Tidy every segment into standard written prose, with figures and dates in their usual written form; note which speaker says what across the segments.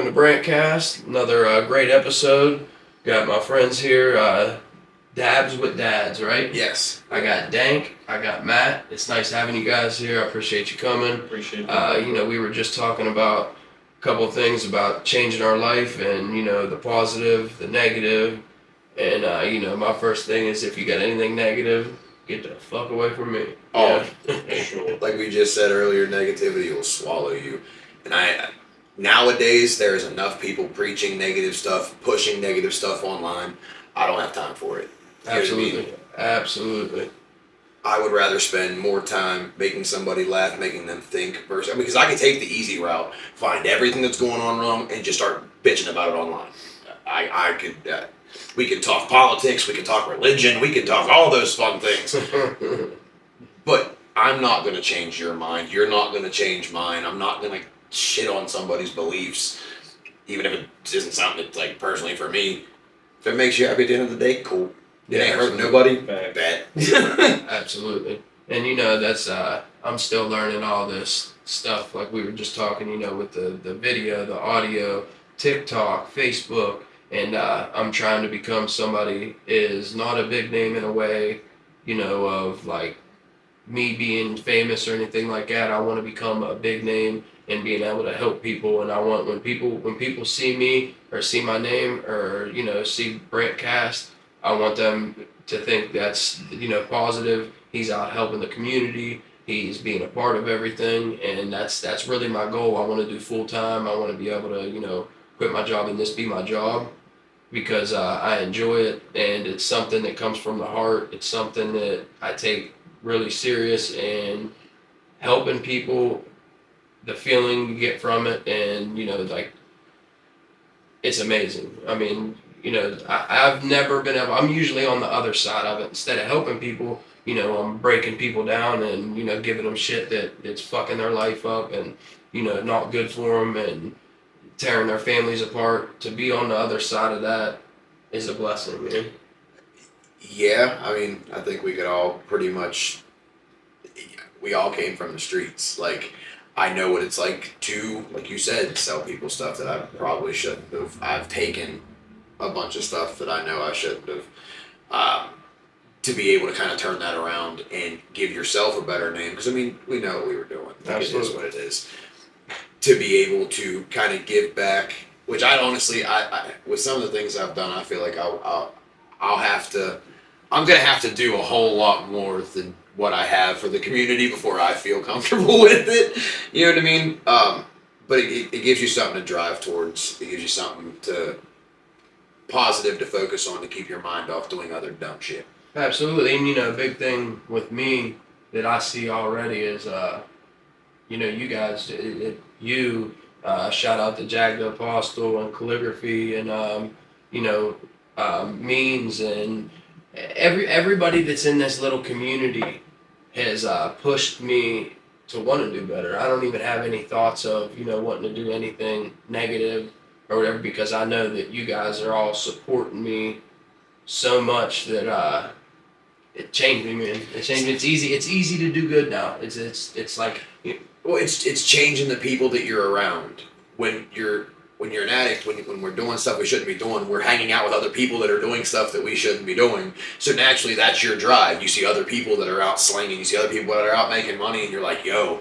Speaker 1: to Brantcast, another great episode. Got my friends here, Dabs with Dads, right?
Speaker 2: Yes.
Speaker 1: I got Dank, I got Matt. It's nice having you guys here. I appreciate you coming.
Speaker 3: Appreciate it.
Speaker 1: We were just talking about a couple of things about changing our life and, the positive, the negative. And, my first thing is if you got anything negative, get the fuck away from me.
Speaker 2: Oh,
Speaker 3: Sure.
Speaker 2: like we just said earlier, negativity will swallow you. And nowadays, there's enough people preaching negative stuff, pushing negative stuff online. I don't have time for it. You know what I mean?
Speaker 1: Absolutely. Absolutely.
Speaker 2: I would rather spend more time making somebody laugh, making them think, because I can take the easy route, find everything that's going on wrong, and just start bitching about it online. I could. We could talk politics, we could talk religion, we could talk all those fun things. But I'm not going to change your mind. You're not going to change mine. I'm not going to shit on somebody's beliefs, even if it isn't something that's like personally for me. If it makes you happy at the end of the day, cool. It ain't hurting nobody. Bad.
Speaker 1: Absolutely. And that's I'm still learning all this stuff like we were just talking, with the video, the audio, TikTok, Facebook, and I'm trying to become somebody is not a big name in a way, of like me being famous or anything like that. I want to become a big name and being able to help people, and I want when people see me or see my name or see Brantcast, I want them to think that's positive. He's out helping the community. He's being a part of everything, and that's really my goal. I want to do full time. I want to be able to quit my job and this be my job because I enjoy it, and it's something that comes from the heart. It's something that I take really serious, and helping people, the feeling you get from it, and it's amazing. I mean, I've never been able. I'm usually on the other side of it. Instead of helping people, I'm breaking people down and giving them shit that's fucking their life up and not good for them and tearing their families apart. To be on the other side of that is a blessing, man.
Speaker 2: Yeah, I mean, I think we could all pretty much. We all came from the streets. Like, I know what it's like to, like you said, sell people stuff that I probably shouldn't have. I've taken a bunch of stuff that I know I shouldn't have. To be able to kind of turn that around and give yourself a better name. Because, I mean, we know what we were doing. Like,
Speaker 1: Absolutely.
Speaker 2: it is what it is. To be able to kind of give back, which I honestly, I with some of the things I've done, I feel like I'm going to have to do a whole lot more than what I have for the community before I feel comfortable with it. You know what I mean? But it gives you something to drive towards. It gives you something positive to focus on to keep your mind off doing other dumb shit.
Speaker 1: Absolutely, and a big thing with me that I see already is, you guys, shout out to Jag the Apostle and Calligraphy and, Means and everybody that's in this little community has pushed me to want to do better. I don't even have any thoughts of, wanting to do anything negative or whatever because I know that you guys are all supporting me so much that it changed me, man. It changed me. It's easy to do good now. It's like
Speaker 2: Well, it's changing the people that you're around. When you're an addict, when we're doing stuff we shouldn't be doing, we're hanging out with other people that are doing stuff that we shouldn't be doing. So naturally, that's your drive. You see other people that are out slinging. You see other people that are out making money, and you're like, yo,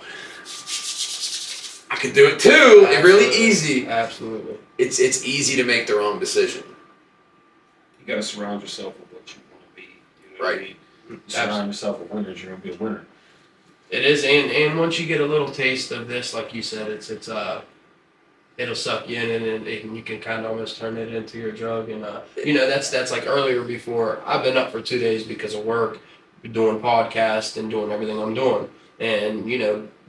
Speaker 2: I could do it too.
Speaker 1: Absolutely.
Speaker 2: It's really easy.
Speaker 1: Absolutely.
Speaker 2: It's easy to make the wrong decision.
Speaker 3: You got to surround yourself with what you want to be. You know
Speaker 2: Right.
Speaker 3: what I mean? You surround yourself with winners, you're going to be a winner.
Speaker 1: It is, and once you get a little taste of this, like you said, it's it'll suck you in, and you can kind of almost turn it into your drug. And that's like earlier before I've been up for 2 days because of work, doing podcasts and doing everything I'm doing. And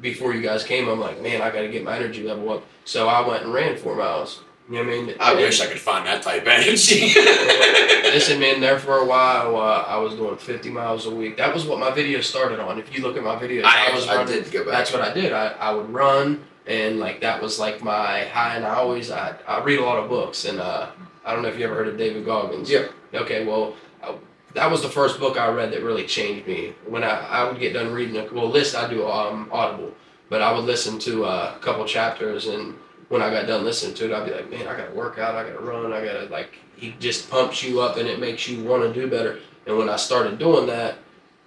Speaker 1: before you guys came, I'm like, man, I got to get my energy level up. So I went and ran 4 miles. You know what I mean?
Speaker 2: I wish I could find that type of energy.
Speaker 1: Listen, man, there for a while, I was doing 50 miles a week. That was what my videos started on. If you look at my videos, I was running.
Speaker 2: did go back.
Speaker 1: That's what I did. I would run, and like that was like my high. And I read a lot of books, and I don't know if you ever heard of David Goggins.
Speaker 2: Yeah.
Speaker 1: Okay, well, that was the first book I read that really changed me. When I would get done reading I do Audible, but I would listen to a couple chapters, and when I got done listening to it, I'd be like, man, I gotta work out, I gotta run, I gotta like. He just pumps you up and it makes you want to do better. And when I started doing that,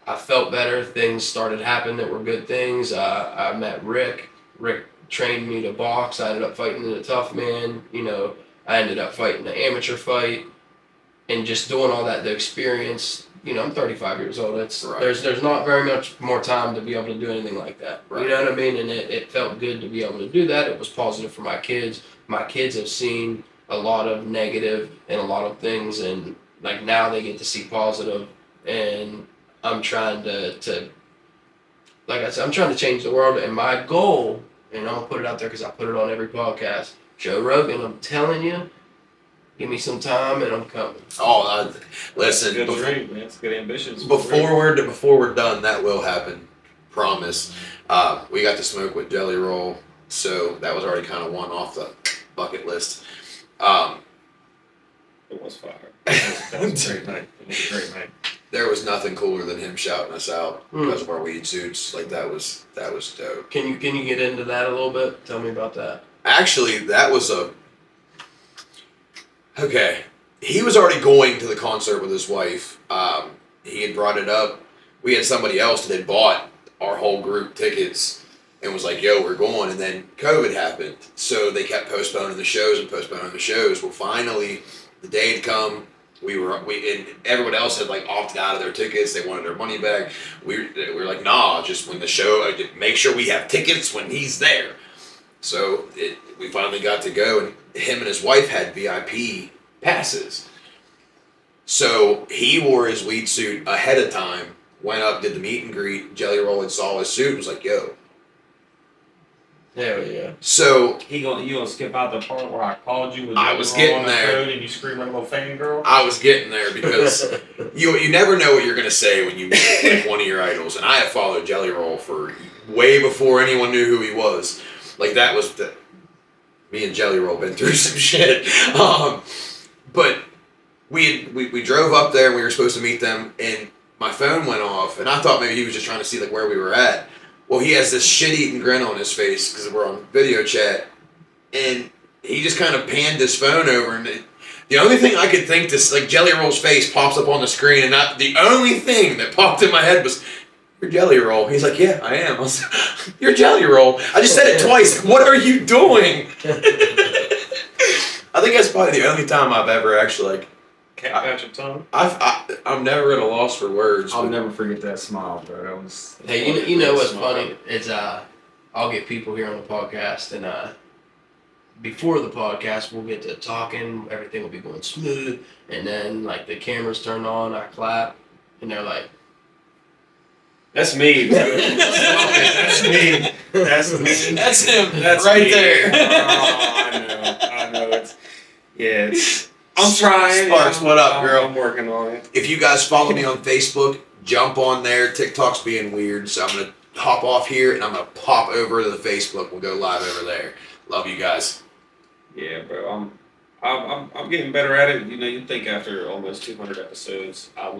Speaker 1: I felt better. Things started happening that were good things. I met Rick. Rick trained me to box. I ended up fighting in a tough man. You know, I ended up fighting an amateur fight, and just doing all that, the experience. You know, I'm 35 years old. It's
Speaker 2: Right.
Speaker 1: there's not very much more time to be able to do anything like that.
Speaker 2: Right.
Speaker 1: You know what I mean? And it felt good to be able to do that. It was positive for my kids. My kids have seen a lot of negative and a lot of things, and like now they get to see positive. And I'm trying to like I said, I'm trying to change the world. And my goal, and I'm gonna put it out there because I put it on every podcast. Joe Rogan, I'm telling you, give me some time and I'm coming.
Speaker 2: Oh, listen.
Speaker 3: Good dream, man. It's good ambitions.
Speaker 2: Before we're done, that will happen. Promise. We got to smoke with Jelly Roll, so that was already kind of one off the bucket list.
Speaker 3: It was fire. That was a great night. It was a great night.
Speaker 2: There was nothing cooler than him shouting us out because of our weed suits. Like that was dope.
Speaker 1: Can you get into that a little bit? Tell me about that.
Speaker 2: Actually, that was okay. He was already going to the concert with his wife. He had brought it up. We had somebody else that had bought our whole group tickets and was like, "Yo, we're going." And then COVID happened, so they kept postponing the shows and postponing the shows. Well, finally, the day had come. We and everyone else had like opted out of their tickets. They wanted their money back. We were like, nah, just when the show, make sure we have tickets when he's there. So we finally got to go, and him and his wife had VIP passes. So he wore his weed suit ahead of time, went up, did the meet and greet. Jelly Roll and saw his suit and was like, yo.
Speaker 1: Hell yeah.
Speaker 2: So
Speaker 3: You gonna skip out the part where I called you with
Speaker 2: I was getting there.
Speaker 3: and you scream like a little fangirl?
Speaker 2: I was getting there because you never know what you're going to say when you meet like one of your idols. And I have followed Jelly Roll for way before anyone knew who he was. Like that was me and Jelly Roll been through some shit. But we drove up there and we were supposed to meet them, and my phone went off, and I thought maybe he was just trying to see like where we were at. Well, he has this shit-eating grin on his face because we're on video chat, and he just kind of panned his phone over, and the only thing I could think this like Jelly Roll's face pops up on the screen, and the only thing that popped in my head was, "You're Jelly Roll." He's like, "Yeah, I am." I was like, "You're Jelly Roll." I just said it twice. What are you doing? I think that's probably the only time I've ever actually like.
Speaker 3: Can't catch your tongue.
Speaker 2: I'm never at a loss for words.
Speaker 4: I'll
Speaker 2: but
Speaker 4: never forget that smile, bro. That was.
Speaker 1: Hey, you know what's funny? It's I'll get people here on the podcast, and before the podcast we'll get to talking, everything will be going smooth, and then like the cameras turn on, I clap, and they're like,
Speaker 3: That's me. That's me. That's me.
Speaker 2: That's him.
Speaker 3: That's
Speaker 2: right
Speaker 3: me.
Speaker 2: there.
Speaker 3: Oh, I know. It's. I'm trying.
Speaker 2: Sparks, what up, girl?
Speaker 3: I'm working on it.
Speaker 2: If you guys follow me on Facebook, jump on there. TikTok's being weird, so I'm gonna hop off here and I'm gonna pop over to the Facebook. We'll go live over there. Love you guys.
Speaker 3: Yeah, bro. I'm getting better at it. You know, you'd think after almost 200 episodes, it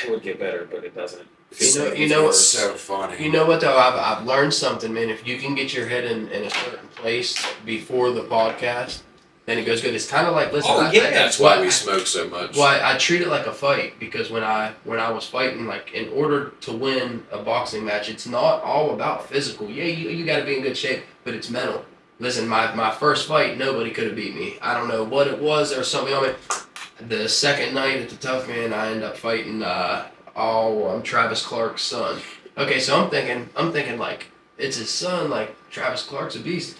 Speaker 3: would get better, but it doesn't.
Speaker 1: You know
Speaker 2: It's so funny.
Speaker 1: you know what though? I've learned something, man. If you can get your head in a certain place before the podcast, then it goes good. It's kind of like
Speaker 2: That's why we smoke so much.
Speaker 1: Well, I treat it like a fight, because when I was fighting, like in order to win a boxing match, it's not all about physical. Yeah, you got to be in good shape, but it's mental. Listen, my first fight, nobody could have beat me. I don't know what it was. There was something on me. The second night at the Tough Man, I ended up fighting. I'm Travis Clark's son. Okay, so I'm thinking like it's his son. Like Travis Clark's a beast.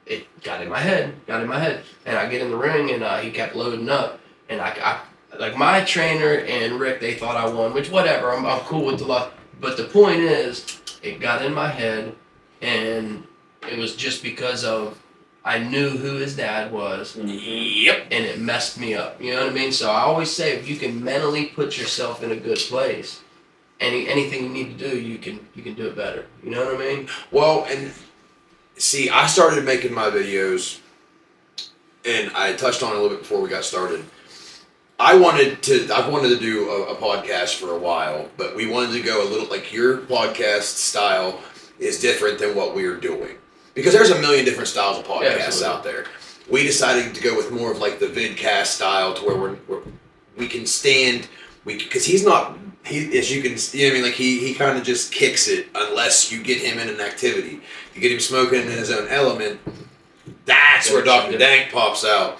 Speaker 1: It got in my head, and I get in the ring, and he kept loading up, and I like my trainer and Rick, they thought I won, which whatever, I'm cool with the luck, but the point is, it got in my head, and it was just because of I knew who his dad was,
Speaker 2: Yep.
Speaker 1: and it messed me up, you know what I mean? So I always say, if you can mentally put yourself in a good place, anything you need to do, you can do it better, you know what I mean?
Speaker 2: Well, and see, I started making my videos, and I touched on it a little bit before we got started. I've wanted to do a podcast for a while, but we wanted to go a little, like your podcast style is different than what we're doing. because there's a million different styles of podcasts
Speaker 1: absolutely.
Speaker 2: out there. We decided to go with more of like the vidcast style, to where we can stand. Because he's not. As you can, you know what I mean, like he kind of just kicks it unless you get him in an activity. You get him smoking in his own element. That's where Dr. Dank pops out.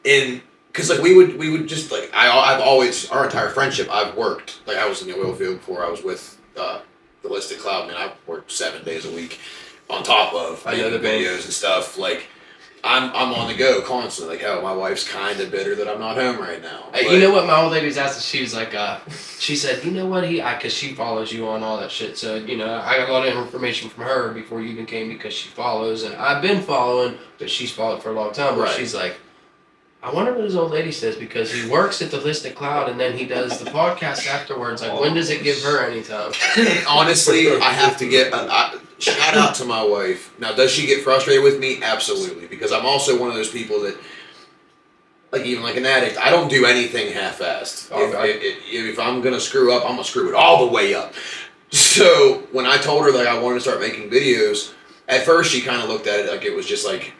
Speaker 2: And because like we would just like I've always, our entire friendship, I've worked, like I was in the oil field before I was with the Listed Cloud, man. I worked 7 days a week on top of making videos and stuff. Like I'm on the go constantly. Like, hell, my wife's kind of bitter that I'm not home right now.
Speaker 1: You know what my old lady was asking? She was like, she said, you know what, because she follows you on all that shit. So, you know, I got a lot of information from her before you even came, because she follows, and I've been following, but she's followed for a long time. But she's like, I wonder what his old lady says, because he works at the Listed Cloud and then he does the podcast afterwards. Like, when does it give her any time?
Speaker 2: Honestly, I have to get shout out to my wife. Now, does she get frustrated with me? Absolutely, because I'm also one of those people that, like, even like an addict, I don't do anything half-assed. If I'm gonna screw up, I'm gonna screw it all the way up. So when I told her that I wanted to start making videos, at first she kind of looked at it like it was just like,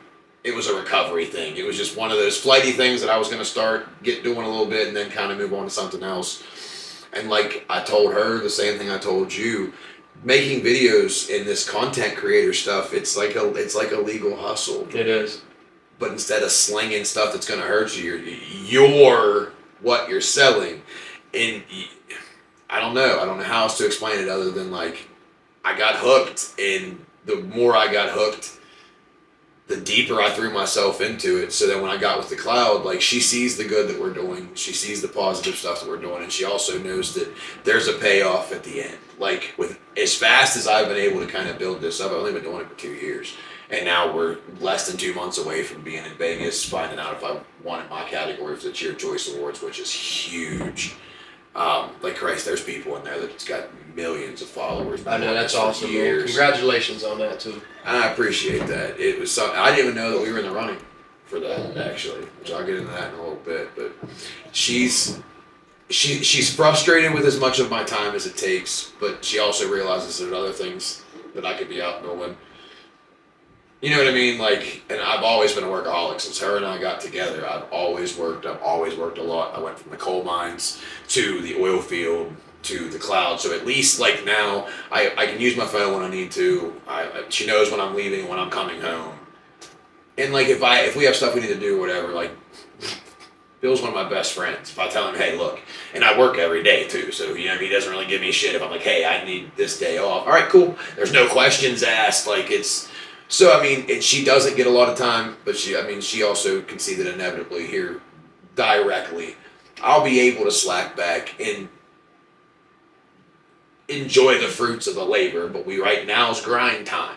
Speaker 2: it was a recovery thing. It was just one of those flighty things that I was going to start doing a little bit and then kind of move on to something else. And like I told her the same thing I told you, making videos in this content creator stuff, it's like a legal hustle.
Speaker 1: It is.
Speaker 2: But instead of slinging stuff that's going to hurt you, you're what you're selling. And I don't know how else to explain it other than like I got hooked, and the more I got hooked, the deeper I threw myself into it. So that when I got with the Cloud, like, she sees the good that we're doing, she sees the positive stuff that we're doing, and she also knows that there's a payoff at the end. Like, with as fast as I've been able to kind of build this up, I've only been doing it for 2 years, and now we're less than 2 months away from being in Vegas, finding out if I won in my category for the Cheer Choice Awards, which is huge. Like, Christ, there's people in there that's got millions of followers.
Speaker 1: I know, that's awesome, man. Congratulations on that too.
Speaker 2: I appreciate that. It was something I didn't even know that we were in the running for that, actually, which I'll get into that in a little bit. But she's frustrated with as much of my time as it takes, but she also realizes there's other things that I could be out doing. You know what I mean? Like, and I've always been a workaholic since her and I got together. I've always worked a lot. I went from the coal mines to the oil field to the Cloud. So at least, like, now I can use my phone when I need to. She knows when I'm leaving, when I'm coming home. And like, if we have stuff we need to do or whatever, like, Bill's one of my best friends. If I tell him, hey, look, and I work every day too, so, you know, he doesn't really give me shit if I'm like, hey, I need this day off. All right, cool. There's no questions asked. Like, it's. So, I mean, she doesn't get a lot of time, but she also can see that inevitably here, directly, I'll be able to slack back and enjoy the fruits of the labor. But right now's grind time.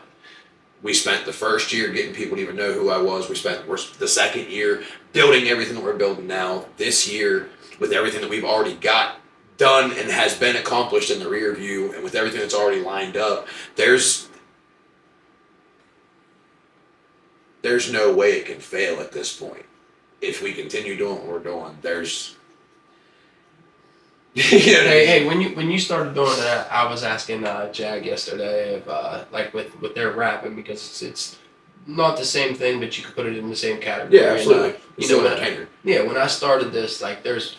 Speaker 2: We spent the first year getting people to even know who I was. We're the second year building everything that we're building now. This year, with everything that we've already got done and has been accomplished in the rear view, and with everything that's already lined up, there's no way it can fail at this point. If we continue doing what we're doing, there's.
Speaker 1: Hey, when you started doing that, I was asking Jag yesterday if like with their rapping, because it's not the same thing, but you could put it in the same category.
Speaker 2: Yeah, absolutely.
Speaker 1: And, when I started this, like, there's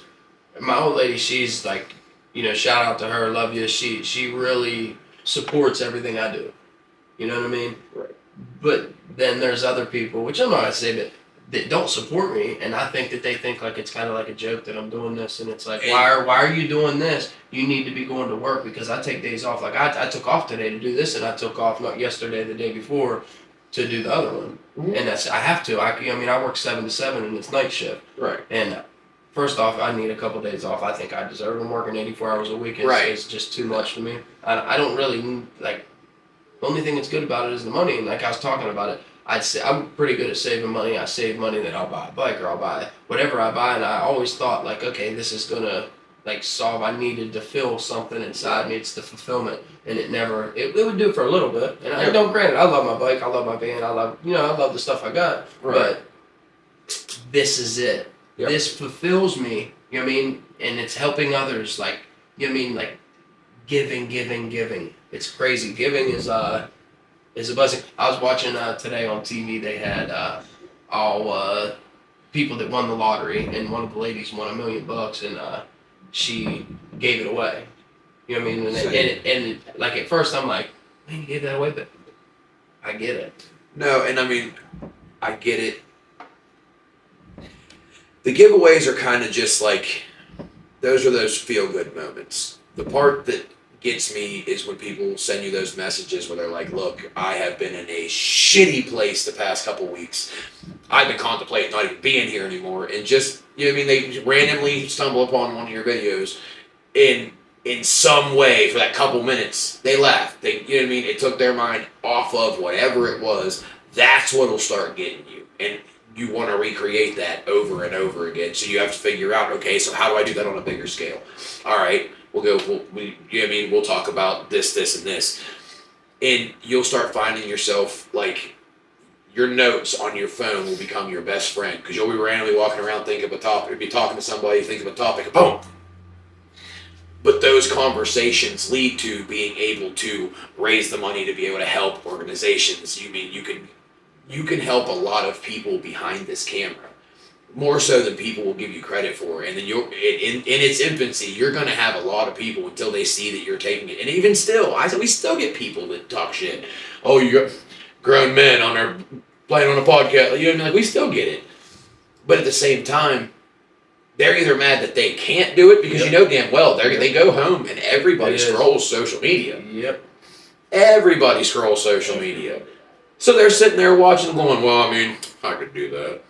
Speaker 1: my old lady. She's like, you know, shout out to her, love you. She really supports everything I do. You know what I mean?
Speaker 2: Right.
Speaker 1: But then there's other people, which I'm not gonna say, but that don't support me, and I think that they think like it's kind of like a joke that I'm doing this, and it's like, why are you doing this? You need to be going to work, because I take days off. Like, I took off today to do this, and I took off not yesterday, the day before, to do the other one. Mm-hmm. And I have to. I work 7 to 7, and it's night shift.
Speaker 2: Right.
Speaker 1: And first off, I need a couple days off. I think I deserve them. Working 84 hours a week is just too much for me. I don't really like. The only thing that's good about it is the money, and like I was talking about it, I'd say I'm pretty good at saving money. I save money, that I'll buy a bike or I'll buy whatever I buy, and I always thought, like, okay, this is gonna like solve. I needed to fill something inside me. It's the fulfillment, and it would do it for a little bit. And I don't, granted, I love my bike, I love my van, I love the stuff I got, but this is it. Yep. This fulfills me. You know what I mean? And it's helping others. Like, you know what I mean? Like, giving. It's crazy. Giving is is a blessing. I was watching today on TV. They had all people that won the lottery, and one of the ladies won $1 million, and she gave it away. You know what I mean? And like at first I'm like, man, you gave that away, but I get it.
Speaker 2: No, and I mean, I get it. The giveaways are kind of just like, those are those feel-good moments. The part that gets me is when people send you those messages where they're like, look, I have been in a shitty place the past couple weeks. I've been contemplating not even being here anymore. And just, you know what I mean? They randomly stumble upon one of your videos in some way for that couple minutes. They laughed. You know what I mean? It took their mind off of whatever it was. That's what'll start getting you. And you want to recreate that over and over again. So you have to figure out, okay, so how do I do that on a bigger scale? All right, you know what I mean? We'll talk about this, and this. And you'll start finding yourself, like, your notes on your phone will become your best friend, because you'll be randomly walking around, think of a topic, or be talking to somebody, think of a topic, boom. But those conversations lead to being able to raise the money to be able to help organizations. You mean you can help a lot of people behind this camera, more so than people will give you credit for. And then in its infancy, you're going to have a lot of people until they see that you're taking it. And even still, we still get people that talk shit. Oh, you got grown men on there playing on a podcast. You know, like, we still get it. But at the same time, they're either mad that they can't do it, because you know damn well they go home and everybody scrolls social media.
Speaker 1: Yep.
Speaker 2: Everybody scrolls social media. So they're sitting there watching, going, well, I mean, I could do that.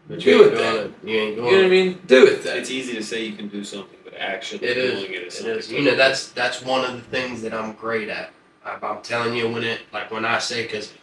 Speaker 1: But
Speaker 2: do it then.
Speaker 1: You ain't going.
Speaker 2: You know what I mean? Do it then.
Speaker 3: It's easy to say you can do something, but actually
Speaker 1: doing
Speaker 3: it is
Speaker 1: It
Speaker 3: something.
Speaker 1: is. You know, that's one of the things that I'm great at. I'm telling you, when I say, because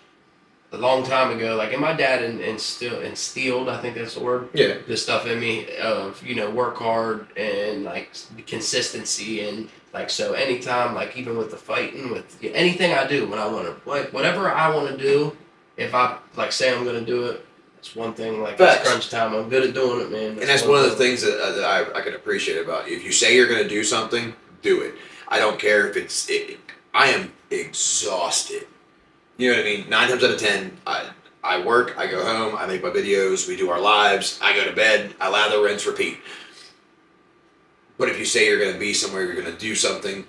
Speaker 1: a long time ago, like, and my dad instilled, I think that's the word.
Speaker 2: Yeah.
Speaker 1: The stuff in me of, you know, work hard and like consistency, and like, so anytime, like, even with the fighting, with anything I do, when I want to, like, whatever I want to do, if I like say I'm gonna do it, that's one thing. Like, it's crunch time, I'm good at doing it, man.
Speaker 2: And that's one of the things that I can appreciate about you. If you say you're gonna do something, do it. I don't care if I am exhausted. You know what I mean? 9 times out of 10, I work, I go home, I make my videos, we do our lives, I go to bed, I lather, rinse, repeat. But if you say you're going to be somewhere, you're going to do something,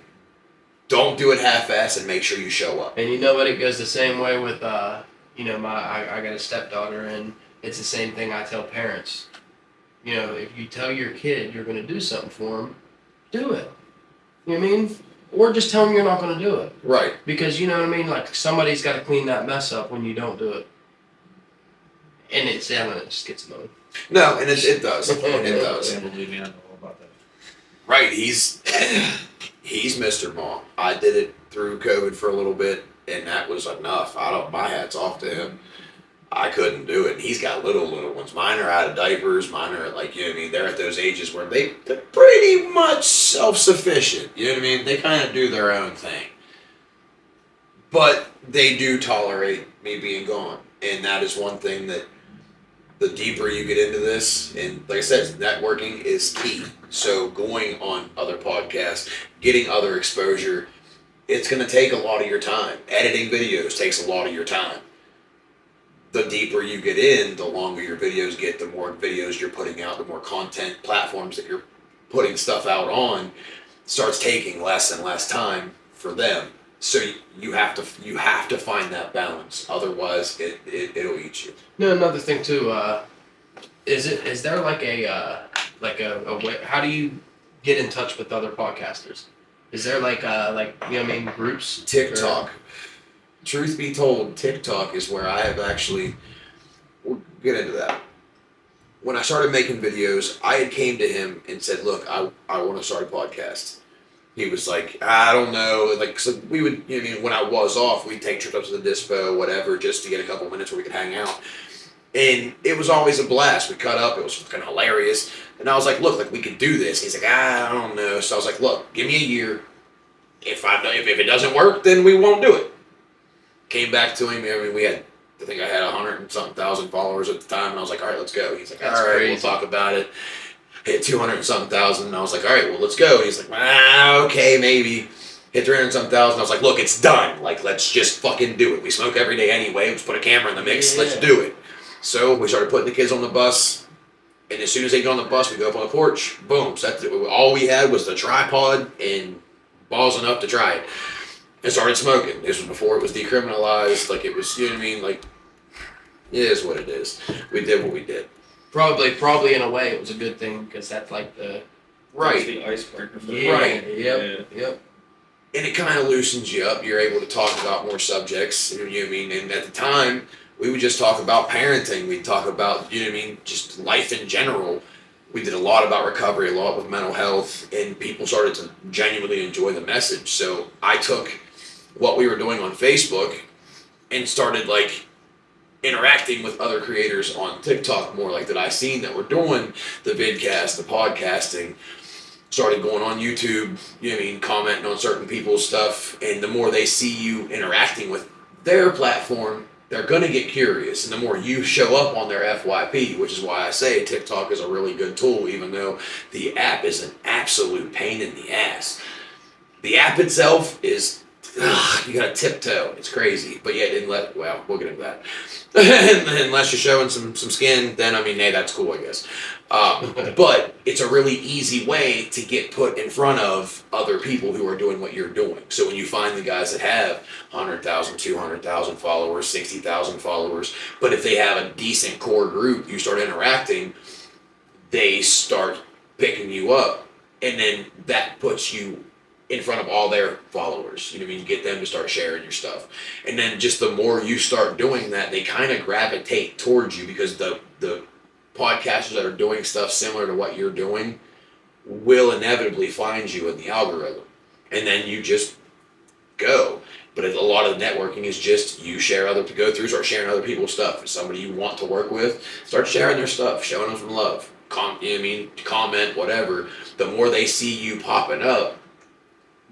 Speaker 2: don't do it half-assed, and make sure you show up.
Speaker 1: And you know what? It goes the same way with, you know, I got a stepdaughter, and it's the same thing I tell parents. You know, if you tell your kid you're going to do something for them, do it. You know what I mean? Or just tell them you're not going to do it.
Speaker 2: Right.
Speaker 1: Because, you know what I mean? Like, somebody's got to clean that mess up when you don't do it. And it just gets annoying.
Speaker 2: No, and it does. It does.
Speaker 4: Yeah, believe me, I know all about that.
Speaker 2: Right. He's Mr. Mom. I did it through COVID for a little bit, and that was enough. My hat's off to him. I couldn't do it. He's got little ones. Mine are out of diapers. Mine are, like, you know what I mean? They're at those ages where they're pretty much self-sufficient. You know what I mean? They kind of do their own thing. But they do tolerate me being gone. And that is one thing that the deeper you get into this, and like I said, networking is key. So going on other podcasts, getting other exposure, it's going to take a lot of your time. Editing videos takes a lot of your time. The deeper you get in, the longer your videos get, the more videos you're putting out, the more content platforms that you're putting stuff out on starts taking less and less time for them. So you have to find that balance. Otherwise, it'll eat you.
Speaker 1: No, another thing too. Is there like a way? How do you get in touch with other podcasters? Is there like you know what I mean, groups?
Speaker 2: TikTok. Truth be told, TikTok is where I have actually. We'll get into that. When I started making videos, I had came to him and said, "Look, I want to start a podcast." He was like, "I don't know." Like, so we would, you know what I mean, when I was off, we'd take trips up to the dispo, whatever, just to get a couple minutes where we could hang out. And it was always a blast. We cut up. It was fucking hilarious. And I was like, "Look, like, we could do this." He's like, "I don't know." So I was like, "Look, give me a year. If it doesn't work, then we won't do it." Came back to him. I mean, I think I had 100 and something thousand followers at the time, and I was like, "All right, let's go." He's like, "All right, we'll talk about it." Hit 200 and something thousand, and I was like, "All right, well, let's go." And he's like, okay, maybe. hit 300-something thousand. I was like, look, it's done. Like, let's just fucking do it. We smoke every day anyway. Let's put a camera in the mix.
Speaker 1: Yeah.
Speaker 2: Let's do it. So we started putting the kids on the bus. And as soon as they get on the bus, we go up on the porch. Boom. So that's it. All we had was the tripod and balls enough to try it. And started smoking. This was before it was decriminalized. Like, it was, you know what I mean? Like, it is what it is. We did what we did.
Speaker 1: Probably in a way it was a good thing because that's like the
Speaker 2: Right.
Speaker 3: The icebreaker. For
Speaker 2: Right.
Speaker 1: Yep.
Speaker 2: And it kind of loosens you up. You're able to talk about more subjects. You know what I mean? And at the time, we would just talk about parenting. We'd talk about, you know what I mean, just life in general. We did a lot about recovery, a lot with mental health, and people started to genuinely enjoy the message. So I took what we were doing on Facebook and started like interacting with other creators on TikTok more, like that I seen that were doing the vidcast, the podcasting. Started going on YouTube, you know what I mean, commenting on certain people's stuff, and the more they see you interacting with their platform, they're gonna get curious, and the more you show up on their FYP, which is why I say TikTok is a really good tool, even though the app is an absolute pain in the ass. The app itself is, you gotta tiptoe, it's crazy, but yeah, we'll get into that. Unless you're showing some skin, then I mean, hey, that's cool, I guess. But it's a really easy way to get put in front of other people who are doing what you're doing. So when you find the guys that have 100,000, 200,000 followers, 60,000 followers, but if they have a decent core group, you start interacting, they start picking you up, and then that puts you in front of all their followers. You know what I mean? You get them to start sharing your stuff. And then just the more you start doing that, they kind of gravitate towards you because the podcasters that are doing stuff similar to what you're doing will inevitably find you in the algorithm. And then you just go. But a lot of the networking is just you start sharing other people's stuff. If somebody you want to work with, start sharing their stuff, showing them some love. You know what I mean? Comment, whatever. The more they see you popping up,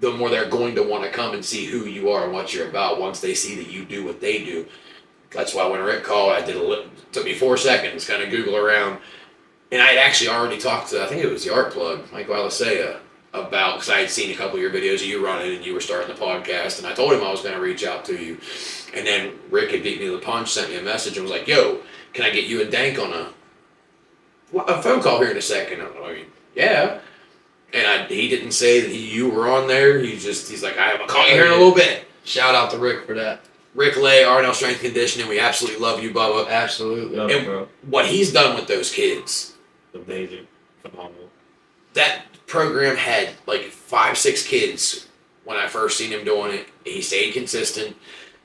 Speaker 2: the more they're going to want to come and see who you are and what you're about once they see that you do what they do. That's why when Rick called, took me 4 seconds, kind of Google around, and I had actually already talked to, I think it was the Art Plug, Mike Walisea, about, because I had seen a couple of your videos of you running and you were starting the podcast, and I told him I was going to reach out to you. And then Rick had beat me to the punch, sent me a message, and was like, yo, can I get you and Dank on a phone call here in a second? I mean, yeah. And he didn't say that you were on there. He's like, I'll call you here in a little bit.
Speaker 1: Shout out to Rick for that.
Speaker 2: Rick Lay, RNL Strength Conditioning. We absolutely love you, Bubba.
Speaker 1: Absolutely.
Speaker 4: Love
Speaker 2: And
Speaker 4: bro.
Speaker 2: what he's done with those kids,
Speaker 3: Amazing. Phenomenal.
Speaker 2: that program had like 5-6 kids when I first seen him doing it. He stayed consistent.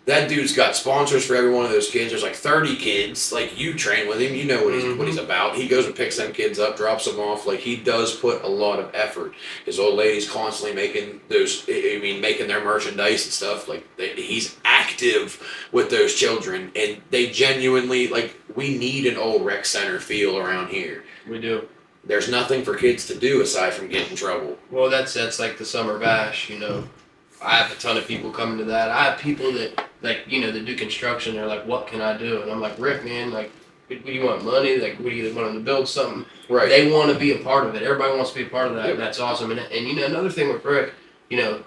Speaker 2: That dude's got sponsors for every one of those kids. There's like 30 kids. Like, you train with him, you know what he's about. He goes and picks them kids up, drops them off. Like, he does put a lot of effort. His old lady's constantly making making their merchandise and stuff. Like, he's active with those children, and they genuinely, like, we need an old rec center feel around here.
Speaker 1: We do.
Speaker 2: There's nothing for kids to do aside from get in trouble.
Speaker 1: Well, that's like the summer bash, you know. I have a ton of people coming to that. I have people that, like, you know, that do construction. They're like, what can I do? And I'm like, Rick, man, like, what do you want, money? Like, what do you want to build something?
Speaker 2: Right.
Speaker 1: They want to be a part of it. Everybody wants to be a part of that.
Speaker 2: Yep.
Speaker 1: And that's awesome. And, you know, another thing with Rick, you know,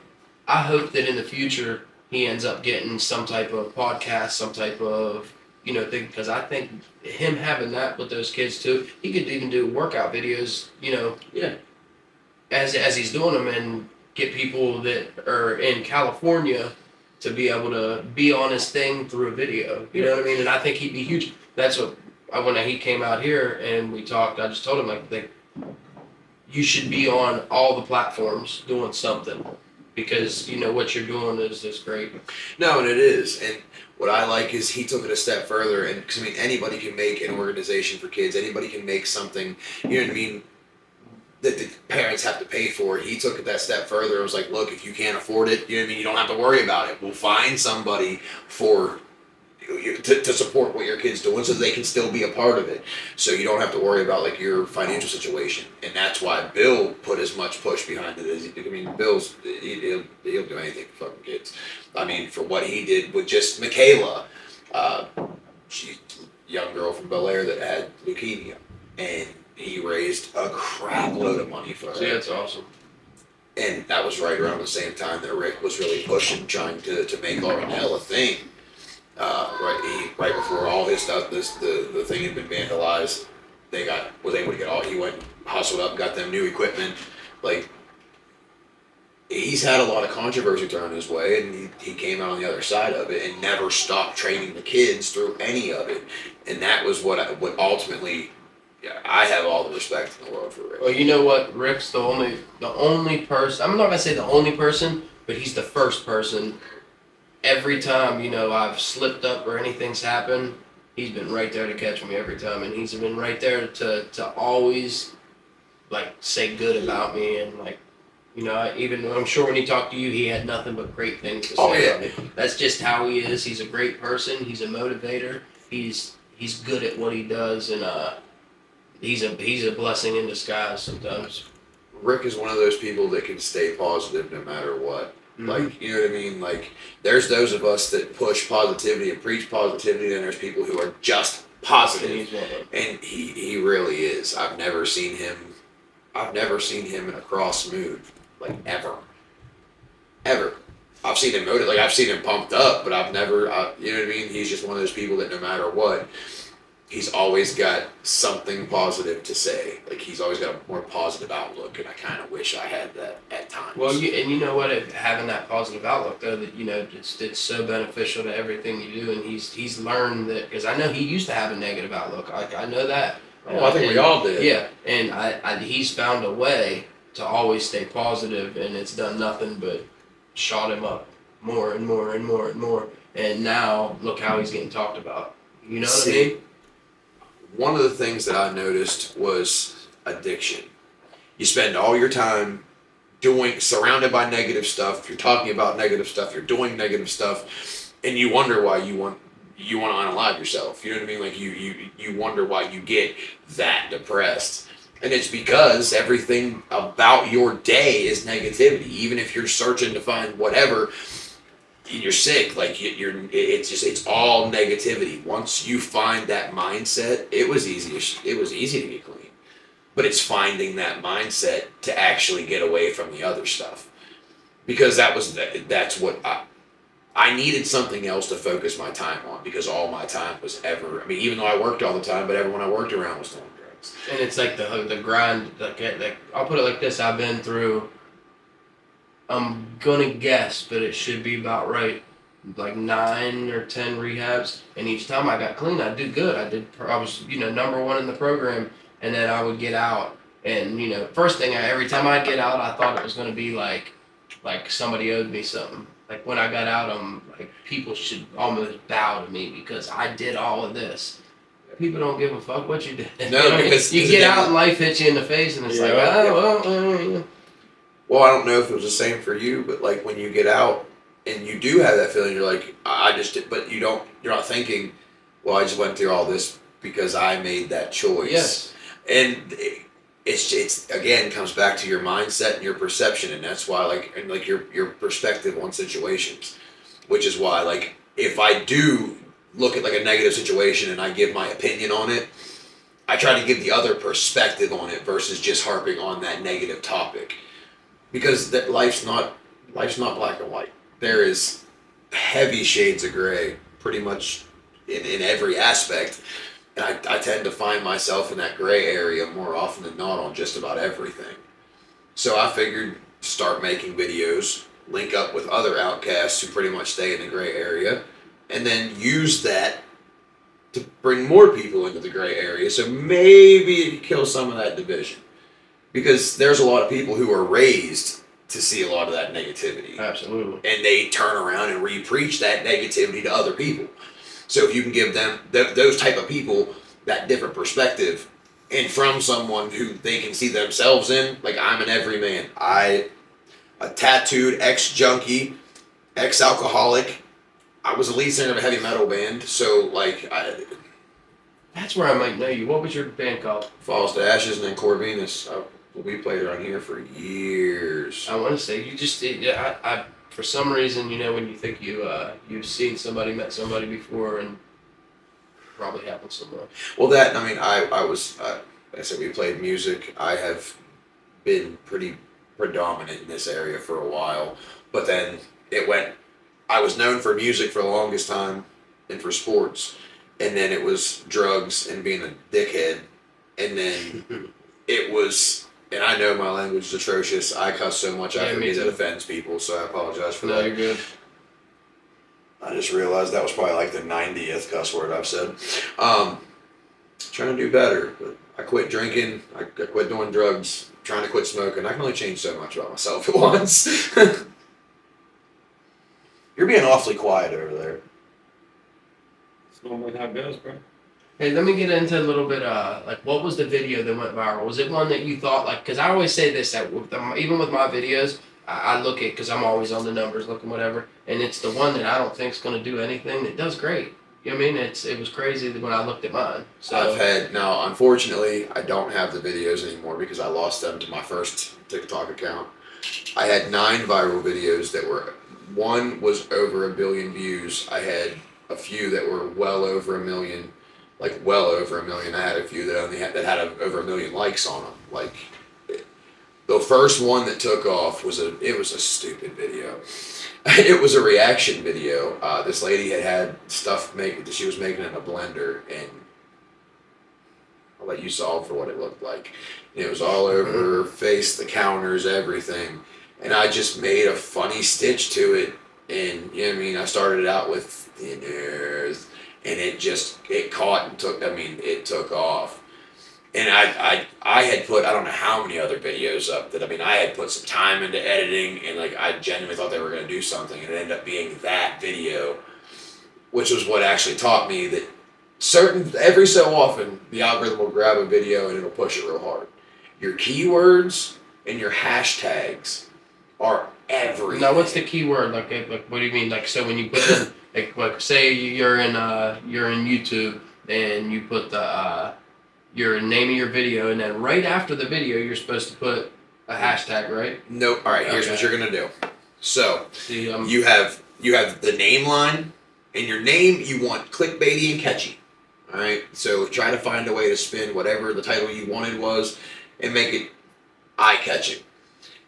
Speaker 1: I hope that in the future he ends up getting some type of podcast, some type of, you know, thing. Because I think him having that with those kids, too, he could even do workout videos, you know,
Speaker 2: Yeah.
Speaker 1: as he's doing them, and get people that are in California to be able to be on his thing through a video. You know what I mean? And I think he'd be huge. That's what, when he came out here and we talked, I just told him, like, you should be on all the platforms doing something, because, you know, what you're doing is great.
Speaker 2: No, and it is. And what I like is he took it a step further. And because, I mean, anybody can make an organization for kids. Anybody can make something, you know what I mean, that the parents have to pay for. He took it that step further. It was like, look, if you can't afford it, you know what I mean, you don't have to worry about it. We'll find somebody to support what your kid's doing so they can still be a part of it. So you don't have to worry about, like, your financial situation. And that's why Bill put as much push behind it as, I mean, Bill's, he'll do anything for fucking kids. I mean, for what he did with just Michaela, she's a young girl from Bel Air that had leukemia, and he raised a crap load of money for her.
Speaker 1: See, that's awesome.
Speaker 2: And that was right around the same time that Rick was really pushing, trying to make Laurinell a thing. Right before all his stuff, the thing had been vandalized. Was able to get all. He went and hustled up, and got them new equipment. Like, he's had a lot of controversy thrown his way, and he came out on the other side of it and never stopped training the kids through any of it. And that was what ultimately. Yeah, I have all the respect in the world for Rick.
Speaker 1: Well, you know what? Rick's the only person. I'm not gonna say the only person, but he's the first person. Every time, I've slipped up or anything's happened, he's been right there to catch me every time, and he's been right there to always like say good about me, and like, even I'm sure when he talked to you, he had nothing but great things to say.
Speaker 2: Oh, yeah.
Speaker 1: About me. That's just how he is. He's a great person. He's a motivator. He's good at what he does, and he's a blessing in disguise sometimes.
Speaker 2: Rick is one of those people that can stay positive no matter what.
Speaker 1: Mm-hmm.
Speaker 2: Like, you know what I mean? Like, there's those of us that push positivity and preach positivity, and there's people who are just positive. And he really is. I've never seen him in a cross mood, like, ever. Ever. I've seen him motivated, like, I've seen him pumped up, but I've never, you know what I mean? He's just one of those people that no matter what, he's always got something positive to say. Like, he's always got a more positive outlook, and I kind of wish I had that at times.
Speaker 1: Well, you know what? Having that positive outlook, though, that it's so beneficial to everything you do, and he's learned that, because I know he used to have a negative outlook. I know that.
Speaker 2: I think we all did.
Speaker 1: Yeah, and he's found a way to always stay positive, and it's done nothing but shot him up more and more and more and more. And now look how he's getting talked about. You know what I mean?
Speaker 2: One of the things that I noticed was addiction. You spend all your time surrounded by negative stuff. You're talking about negative stuff. You're doing negative stuff, and you wonder why you want to unalive yourself. You know what I mean? Like, you wonder why you get that depressed, and it's because everything about your day is negativity. Even if you're searching to find whatever. You're sick, like it's all negativity. Once you find that mindset, it was easy to get clean. But it's finding that mindset to actually get away from the other stuff. Because that's what I needed something else to focus my time on, because all my time was even though I worked all the time, but everyone I worked around was doing drugs.
Speaker 1: And it's like the grind, like I'll put it like this, I've been through, I'm gonna guess, but it should be about right, like 9 or 10 rehabs, and each time I got clean, I did good. I was number one in the program, and then I would get out, and first thing every time I'd get out, I thought it was gonna be like somebody owed me something. Like, when I got out, I'm like, people should almost bow to me because I did all of this. People don't give a fuck what you did.
Speaker 2: No, because
Speaker 1: you get out and life hits you in the face, and it's
Speaker 2: Well, I don't know if it was the same for you, but like, when you get out and you do have that feeling, you're like, I just did, but you're not thinking, well, I just went through all this because I made that choice.
Speaker 1: Yes.
Speaker 2: And it's again comes back to your mindset and your perception, and that's why your perspective on situations, which is why, like, if I do look at like a negative situation and I give my opinion on it, I try to give the other perspective on it versus just harping on that negative topic. Because that life's not black and white. There is heavy shades of gray, pretty much in every aspect. And I tend to find myself in that gray area more often than not on just about everything. So I figured start making videos, link up with other outcasts who pretty much stay in the gray area, and then use that to bring more people into the gray area. So maybe it could kill some of that division. Because there's a lot of people who are raised to see a lot of that negativity.
Speaker 1: Absolutely.
Speaker 2: And they turn around and re-preach that negativity to other people. So if you can give them, those type of people, that different perspective, and from someone who they can see themselves in, like, I'm an everyman. A tattooed ex-junkie, ex-alcoholic. I was the lead singer of a heavy metal band, so, like,
Speaker 1: that's where I might know you. What was your band called?
Speaker 2: Falls to Ashes and then Corvinus. We played around here for years.
Speaker 1: I want to say you just did. Yeah, I for some reason, when you think you've seen somebody, met somebody before, and probably happened somewhere.
Speaker 2: Well, I said we played music. I have been pretty predominant in this area for a while, but then it went. I was known for music for the longest time and for sports, and then it was drugs and being a dickhead, and then it was. And I know my language is atrocious. I cuss so much after me that offends people, so I apologize for that.
Speaker 1: No, you're good.
Speaker 2: I just realized that was probably like the 90th cuss word I've said. Trying to do better, but I quit drinking. I quit doing drugs. Trying to quit smoking. I can only change so much about myself at once. You're being awfully quiet over there.
Speaker 3: It's normally how it goes, bro.
Speaker 1: Hey, let me get into a little bit. Like, what was the video that went viral? Was it one that you thought like? Because I always say this that with even with my videos, I look at because I'm always on the numbers looking whatever, and it's the one that I don't think is going to do anything that does great. You know what I mean? It was crazy when I looked at mine. So
Speaker 2: I've had now. Unfortunately, I don't have the videos anymore because I lost them to my first TikTok account. I had 9 viral videos that were. One was over 1 billion views. I had a few that were well over 1 million. Like well over 1 million. I had a few that only had over 1 million likes on them. Like the first one that took off was a stupid video. It was a reaction video. This lady had stuff she was making in a blender, and I'll let you solve for what it looked like. And it was all over her face, the counters, everything. And I just made a funny stitch to it, and you know what I mean. I started out with thin earth. And it caught and it took off. And I had put, I don't know how many other videos up that, I had put some time into editing, and like, I genuinely thought they were going to do something, and it ended up being that video, which was what actually taught me that every so often, the algorithm will grab a video and it'll push it real hard. Your keywords and your hashtags are everything.
Speaker 1: now, what's the keyword? Like, what do you mean? Like, so when you put in like say you're in YouTube and you put your name of your video, and then right after the video you're supposed to put a hashtag, right?
Speaker 2: Nope. All right. Here's what you're gonna do. So
Speaker 1: See,
Speaker 2: you have the name line, and your name you want clickbaity and catchy. All right. So try to find a way to spin whatever the title you wanted was, and make it eye catching.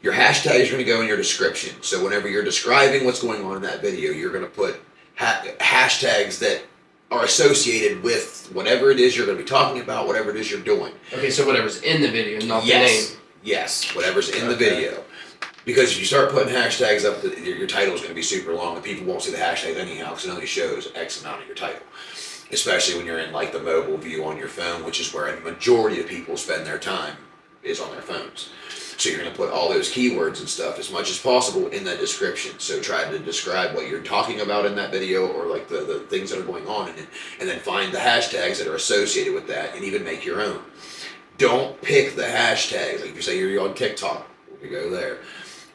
Speaker 2: Your hashtag is going to go in your description. So whenever you're describing what's going on in that video, you're going to put hashtags that are associated with whatever it is you're going to be talking about, whatever it is you're doing.
Speaker 1: okay, so whatever's in the video, not the name.
Speaker 2: Yes, whatever's in the video. Because if you start putting hashtags up, your title is going to be super long, and people won't see the hashtags anyhow because it only shows X amount of your title. Especially when you're in like the mobile view on your phone, which is where a majority of people spend their time, is on their phones. So you're going to put all those keywords and stuff as much as possible in that description. So try to describe what you're talking about in that video, or like the things that are going on in it, and then find the hashtags that are associated with that, and even make your own. Don't pick the hashtags. Like if you say you're on TikTok, you go there.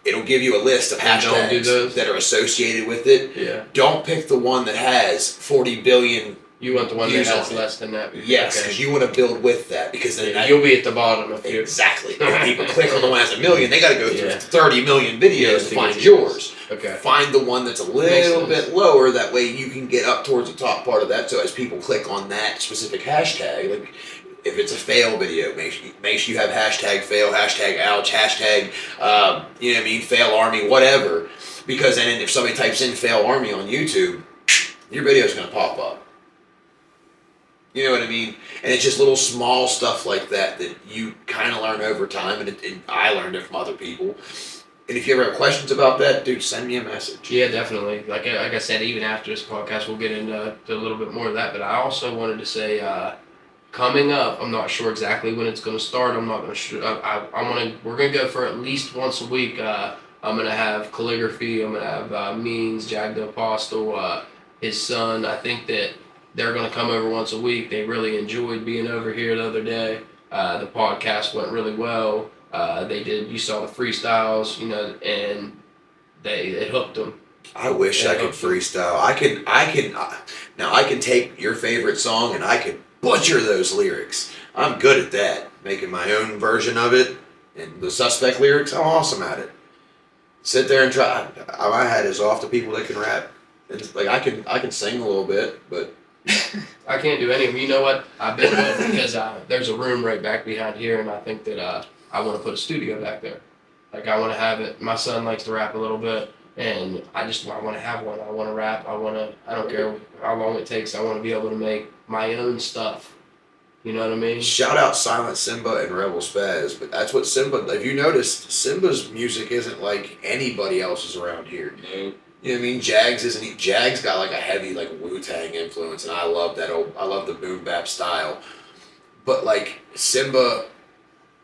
Speaker 2: It'll give you a list of hashtags that are associated with it.
Speaker 1: Yeah.
Speaker 2: Don't pick the one that has 40 billion.
Speaker 1: You want the one that has less than that.
Speaker 2: Yes, because you want to build with that, because then
Speaker 1: you'll be at the bottom if you
Speaker 2: exactly. If people click on the one that has 1 million, they got to go through 30 million videos to find yours.
Speaker 1: Okay.
Speaker 2: Find the one that's a little bit lower. That way you can get up towards the top part of that. So as people click on that specific hashtag, like if it's a fail video, make sure you have hashtag fail, hashtag ouch, hashtag you know what I mean, fail army, whatever. Because then if somebody types in fail army on YouTube, your video is going to pop up. You know what I mean? And it's just little small stuff like that that you kind of learn over time, and I learned it from other people. And if you ever have questions about that, dude, send me a message.
Speaker 1: Yeah, definitely. Like I said, even after this podcast, we'll get into a little bit more of that. But I also wanted to say, coming up, I'm not sure exactly when it's going to start. I'm not going to sure. We're going to go for at least once a week. I'm going to have calligraphy. I'm going to have Means, Jack the Apostle, his son. I think that they're going to come over once a week. They really enjoyed being over here the other day. The podcast went really well. You saw the freestyles, and it hooked them.
Speaker 2: I wish I could freestyle. I can take your favorite song and I could butcher those lyrics. I'm good at that. Making my own version of it, and the Suspect lyrics, I'm awesome at it. Sit there and try. My hat is off to people that can rap. And like I can sing a little bit, but
Speaker 1: I can't do any of them. You know what? I've been with because there's a room right back behind here, and I think that I want to put a studio back there. Like I want to have it. My son likes to rap a little bit, and I want to have one. I want to rap. I don't care how long it takes. I want to be able to make my own stuff. You know what I mean?
Speaker 2: Shout out Silent Simba and Rebel Spaz, but that's what Simba. If you noticed, Simba's music isn't like anybody else's around here.
Speaker 3: No.
Speaker 2: You know what I mean? Jags isn't. Jags got like a heavy like Wu-Tang influence, and I love that. I love the boom bap style. But like Simba,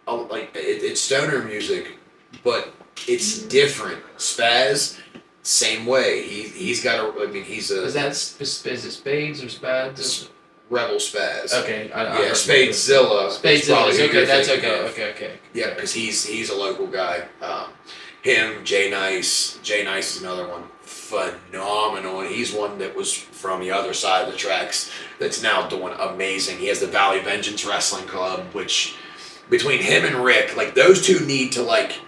Speaker 2: it's stoner music, but it's different. Spaz, same way. He's got a. I mean, he's a.
Speaker 1: Is it Spades or Spads?
Speaker 2: Rebel Spaz.
Speaker 1: Okay.
Speaker 2: Yeah, Spadezilla.
Speaker 1: Spadezilla.
Speaker 2: Is
Speaker 1: Okay, that's
Speaker 2: thinking
Speaker 1: okay.
Speaker 2: of.
Speaker 1: Okay.
Speaker 2: Yeah, because he's a local guy. Him, Jay Nice. Jay Nice is another one. Phenomenal, and he's one that was from the other side of the tracks that's now doing amazing. He has the Valley Vengeance Wrestling Club, which between him and Rick, like those two need to like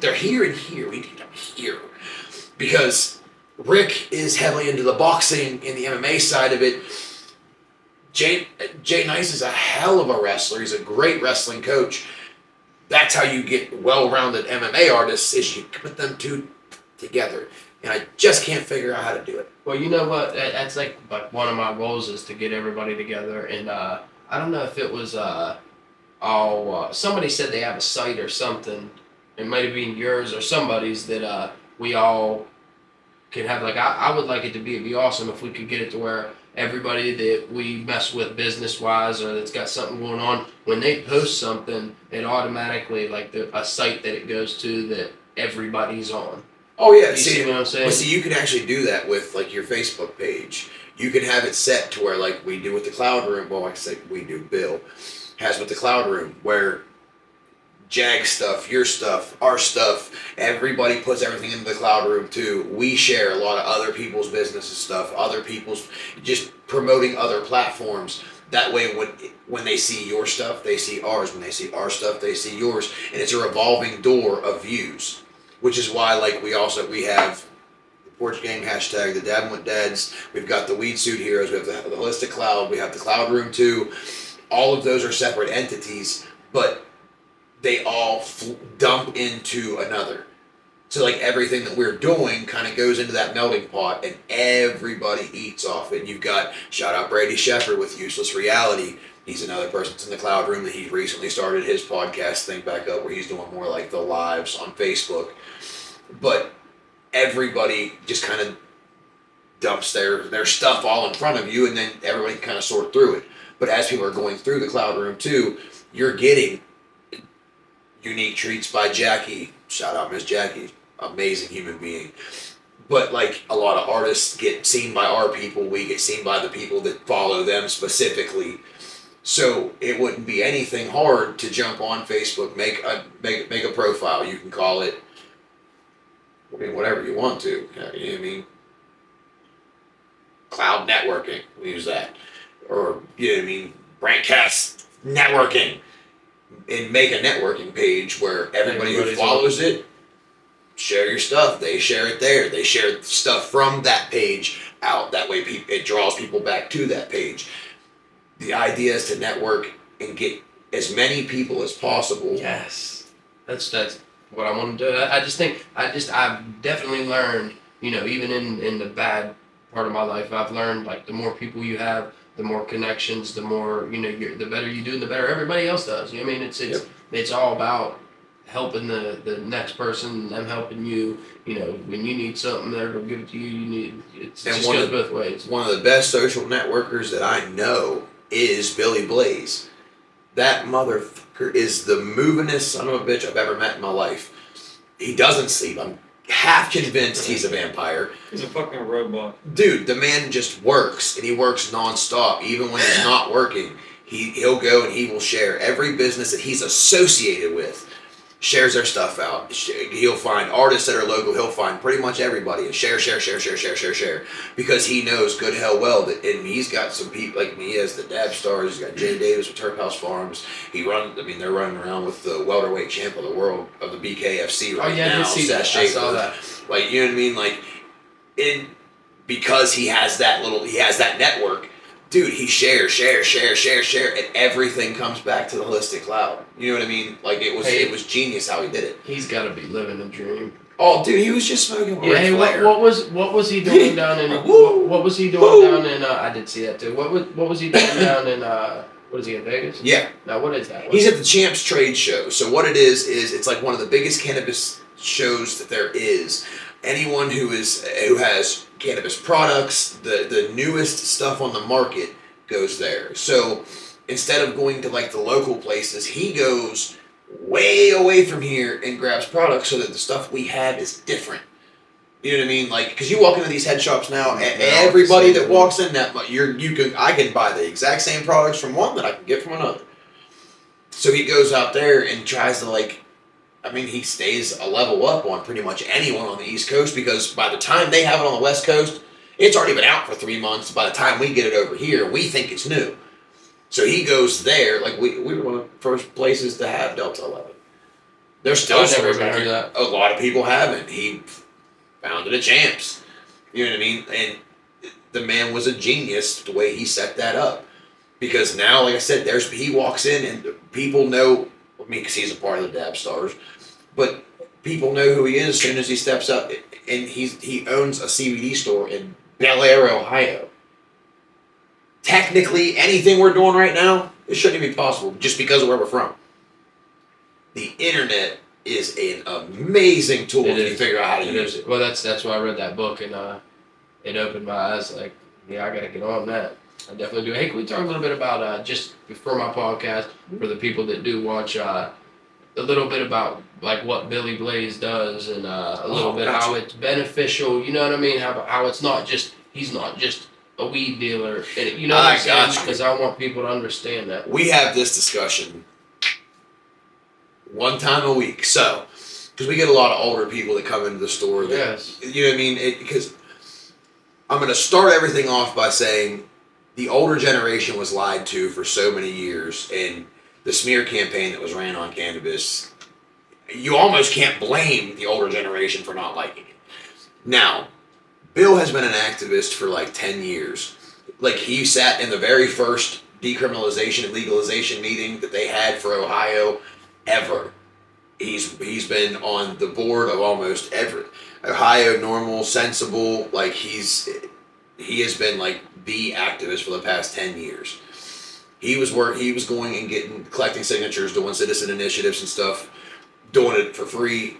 Speaker 2: they're here and here. We need them here because Rick is heavily into the boxing and the MMA side of it. Jay Nice is a hell of a wrestler. He's a great wrestling coach. That's how you get well-rounded MMA artists is you put them two together. And I just can't figure out how to do it.
Speaker 1: Well, you know what? That's like one of my goals is to get everybody together. And I don't know if it was somebody said they have a site or something. It might have been yours or somebody's that we all can have. Like I would like it to be. It'd be awesome if we could get it to where everybody that we mess with business wise or that's got something going on, when they post something, it automatically a site that it goes to that everybody's on.
Speaker 2: Oh yeah,
Speaker 1: You see what I'm saying?
Speaker 2: Well, see, you can actually do that with like your Facebook page. You can have it set to where like we do with the Cloud Room. Well, like I say we do. Bill has with the Cloud Room where Jag stuff, your stuff, our stuff. Everybody puts everything into the Cloud Room too. We share a lot of other people's business and stuff. Other people's just promoting other platforms. That way, when they see your stuff, they see ours. When they see our stuff, they see yours, and it's a revolving door of views. Which is why, like, we have the Porch Gang hashtag, the Dabbin with Dads. We've got the Weed Suit Heroes. We have the Holistic Cloud. We have the Cloud Room too. All of those are separate entities, but they all dump into another. So, like, everything that we're doing kind of goes into that melting pot, and everybody eats off it. You've got, shout out Brady Sheffer with Useless Reality. He's another person that's in the Cloud Room that he recently started his podcast thing back up where he's doing more like the lives on Facebook. But everybody just kind of dumps their stuff all in front of you, and then everybody kind of sort through it. But as people are going through the Cloud Room too, you're getting unique treats by Jackie. Shout out Miss Jackie. Amazing human being. But like a lot of artists get seen by our people, we get seen by the people that follow them specifically. So it wouldn't be anything hard to jump on Facebook, make a profile. You can call it, I mean, whatever you want to. You know what I mean? Cloud networking. We use that, or you know what I mean? Brandcast networking, and make a networking page where everybody who follows it share your stuff. They share it there. They share stuff from that page out. That way, it draws people back to that page. The idea is to network and get as many people as possible.
Speaker 1: Yes, that's what I want to do. I've definitely learned, even in the bad part of my life, I've learned like the more people you have, the more connections, the more the better you do, and the better everybody else does. You know what I mean? It's all about helping the next person, them helping you. When you need something, they'll give it to you. It just goes both ways.
Speaker 2: One of the best social networkers that I know is Billy Blaze. That motherfucker is the movingest son of a bitch I've ever met in my life. He doesn't sleep. I'm half convinced he's a vampire.
Speaker 3: He's a fucking robot.
Speaker 2: Dude, the man just works, and he works nonstop. Even when he's not working, he'll go and he will share every business that he's associated with. Shares their stuff out. He'll find artists that are local. He'll find pretty much everybody and share. Because he knows good hell well that, and he's got some people, like he has the Dab Stars, he's got Jay Davis with Turf House Farms. They're running around with the welterweight champ of the world of the BKFC right now.
Speaker 1: I did see that. I saw that.
Speaker 2: Like, you know what I mean? Like, because he has that network, dude, he shares, and everything comes back to the holistic cloud. You know what I mean? Like it was genius how he did it.
Speaker 1: He's got to be living a dream.
Speaker 2: Oh, dude, he was just smoking.
Speaker 1: Yeah. Hey, what was he doing down in? what was he doing down in? I did see that too. What was he doing down in? What is he in Vegas?
Speaker 2: Yeah.
Speaker 1: Now what is that?
Speaker 2: He's at the Champs Trade Show. So what it is it's like one of the biggest cannabis shows that there is. Anyone who has cannabis products, the newest stuff on the market goes there. So instead of going to like the local places, he goes way away from here and grabs products so that the stuff we have is different. You know what I mean? Like, because you walk into these head shops now, and everybody that walks in that, I can buy the exact same products from one that I can get from another. So he goes out there and tries to he stays a level up on pretty much anyone on the East Coast, because by the time they have it on the West Coast, it's already been out for 3 months. By the time we get it over here, we think it's new. So he goes there, like we were one of the first places to have Delta 11. There's still
Speaker 1: never heard that.
Speaker 2: A lot of people haven't. He founded a Champs. You know what I mean? And the man was a genius the way he set that up. Because now, like I said, he walks in and people know, because he's a part of the Dab Stars, but people know who he is as soon as he steps up. And he owns a CBD store in Bel Air, Ohio. Technically, anything we're doing right now, it shouldn't even be possible just because of where we're from. The internet is an amazing tool if you figure out how to use it.
Speaker 1: Well, that's why I read that book, and it opened my eyes. Like, yeah, I got to get on that. I definitely do. Hey, can we talk a little bit about, just before my podcast, for the people that do watch, a little bit about like what Billy Blaze does, and a little bit how it's beneficial. You know what I mean? How it's not just, he's not just a weed dealer. And you know what I'm saying? Because I want people to understand that.
Speaker 2: We have this discussion one time a week. So, because we get a lot of older people that come into the store.
Speaker 1: Yes.
Speaker 2: You know what I mean? Because I'm going to start everything off by saying the older generation was lied to for so many years, and the smear campaign that was ran on cannabis, you almost can't blame the older generation for not liking it. Now, Bill has been an activist for like 10 years. Like, he sat in the very first decriminalization and legalization meeting that they had for Ohio ever. He's been on the board of almost every Ohio Normal, Sensible. Like, he has been like the activist for the past 10 years. He was going and collecting signatures, doing citizen initiatives and stuff, doing it for free.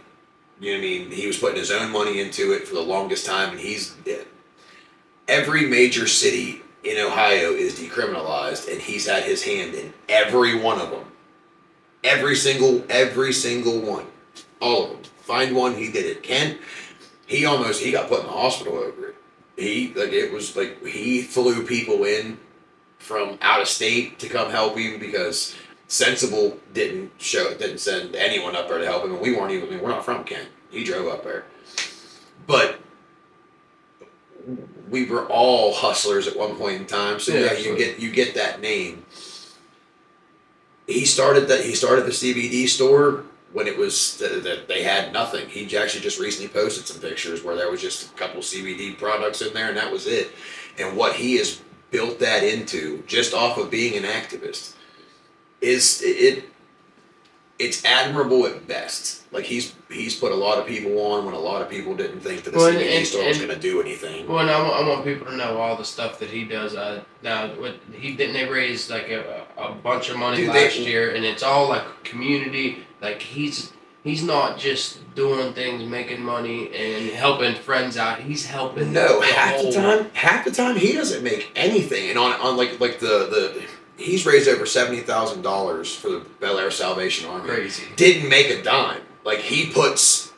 Speaker 2: You know what I mean? He was putting his own money into it for the longest time, and every major city in Ohio is decriminalized, and he's had his hand in every one of them. Every single one. All of them. Find one, he did it. Kent, he got put in the hospital over it. He flew people in from out of state to come help him because Sensible didn't send anyone up there to help him, and we're not from Kent. He drove up there. But we were all hustlers at one point in time, so yeah, you get that name. He started the CBD store when it was that they had nothing. He actually just recently posted some pictures where there was just a couple CBD products in there, and that was it. And what he has built that into, just off of being an activist, it's admirable at best. Like, he's put a lot of people on when a lot of people didn't think that the CBD store was going to do anything.
Speaker 1: Well, and I want people to know all the stuff that he does. They raised like a bunch of money last year, and it's all like community. Like, he's not just doing things, making money, and helping friends out. He's helping.
Speaker 2: No, half the time he doesn't make anything. And on he's raised over $70,000 for the Bel Air Salvation Army.
Speaker 1: Crazy.
Speaker 2: Didn't make a dime. Like, he'll put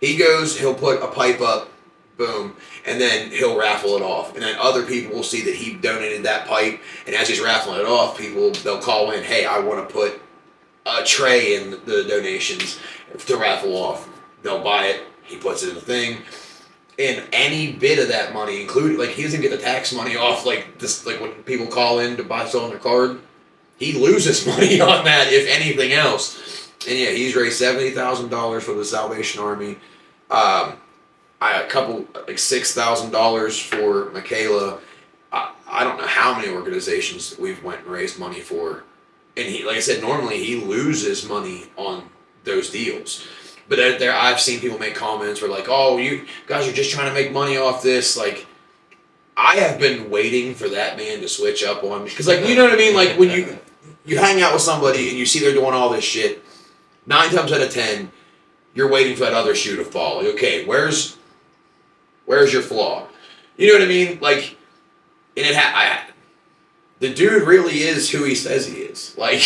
Speaker 2: a pipe up, boom, and then he'll raffle it off. And then other people will see that he donated that pipe, and as he's raffling it off, they'll call in, hey, I want to put a tray in the donations to raffle off. They'll buy it, he puts it in the thing, and any bit of that money, including, like, he doesn't get the tax money off, like when people call in to buy something on their card, he loses money on that, if anything else. And yeah, he's raised $70,000 for the Salvation Army. $6,000 for Michaela. I don't know how many organizations we've went and raised money for, and he, like I said, normally he loses money on those deals. But there, I've seen people make comments where like, "Oh, you guys are just trying to make money off this." Like, I have been waiting for that man to switch up on me because, like, you know what I mean. Like when you hang out with somebody and you see they're doing all this shit, 9 times out of 10, you're waiting for that other shoe to fall. Like, okay, where's your flaw? You know what I mean? Like, and the dude really is who he says he is. Like,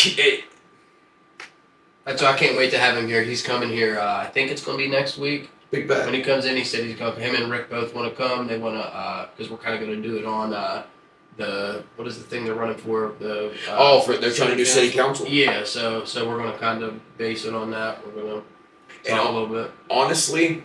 Speaker 1: That's why I can't wait to have him here. He's coming here. I think it's going to be next week.
Speaker 2: big
Speaker 1: When
Speaker 2: bad.
Speaker 1: he comes in, he said he's going. Him and Rick both want to come. They want to because we're kind of going to do it on what is the thing they're running for the.
Speaker 2: They're trying to do city council.
Speaker 1: Yeah, so we're going to kind of base it on that. We're going to talk a little bit.
Speaker 2: Honestly,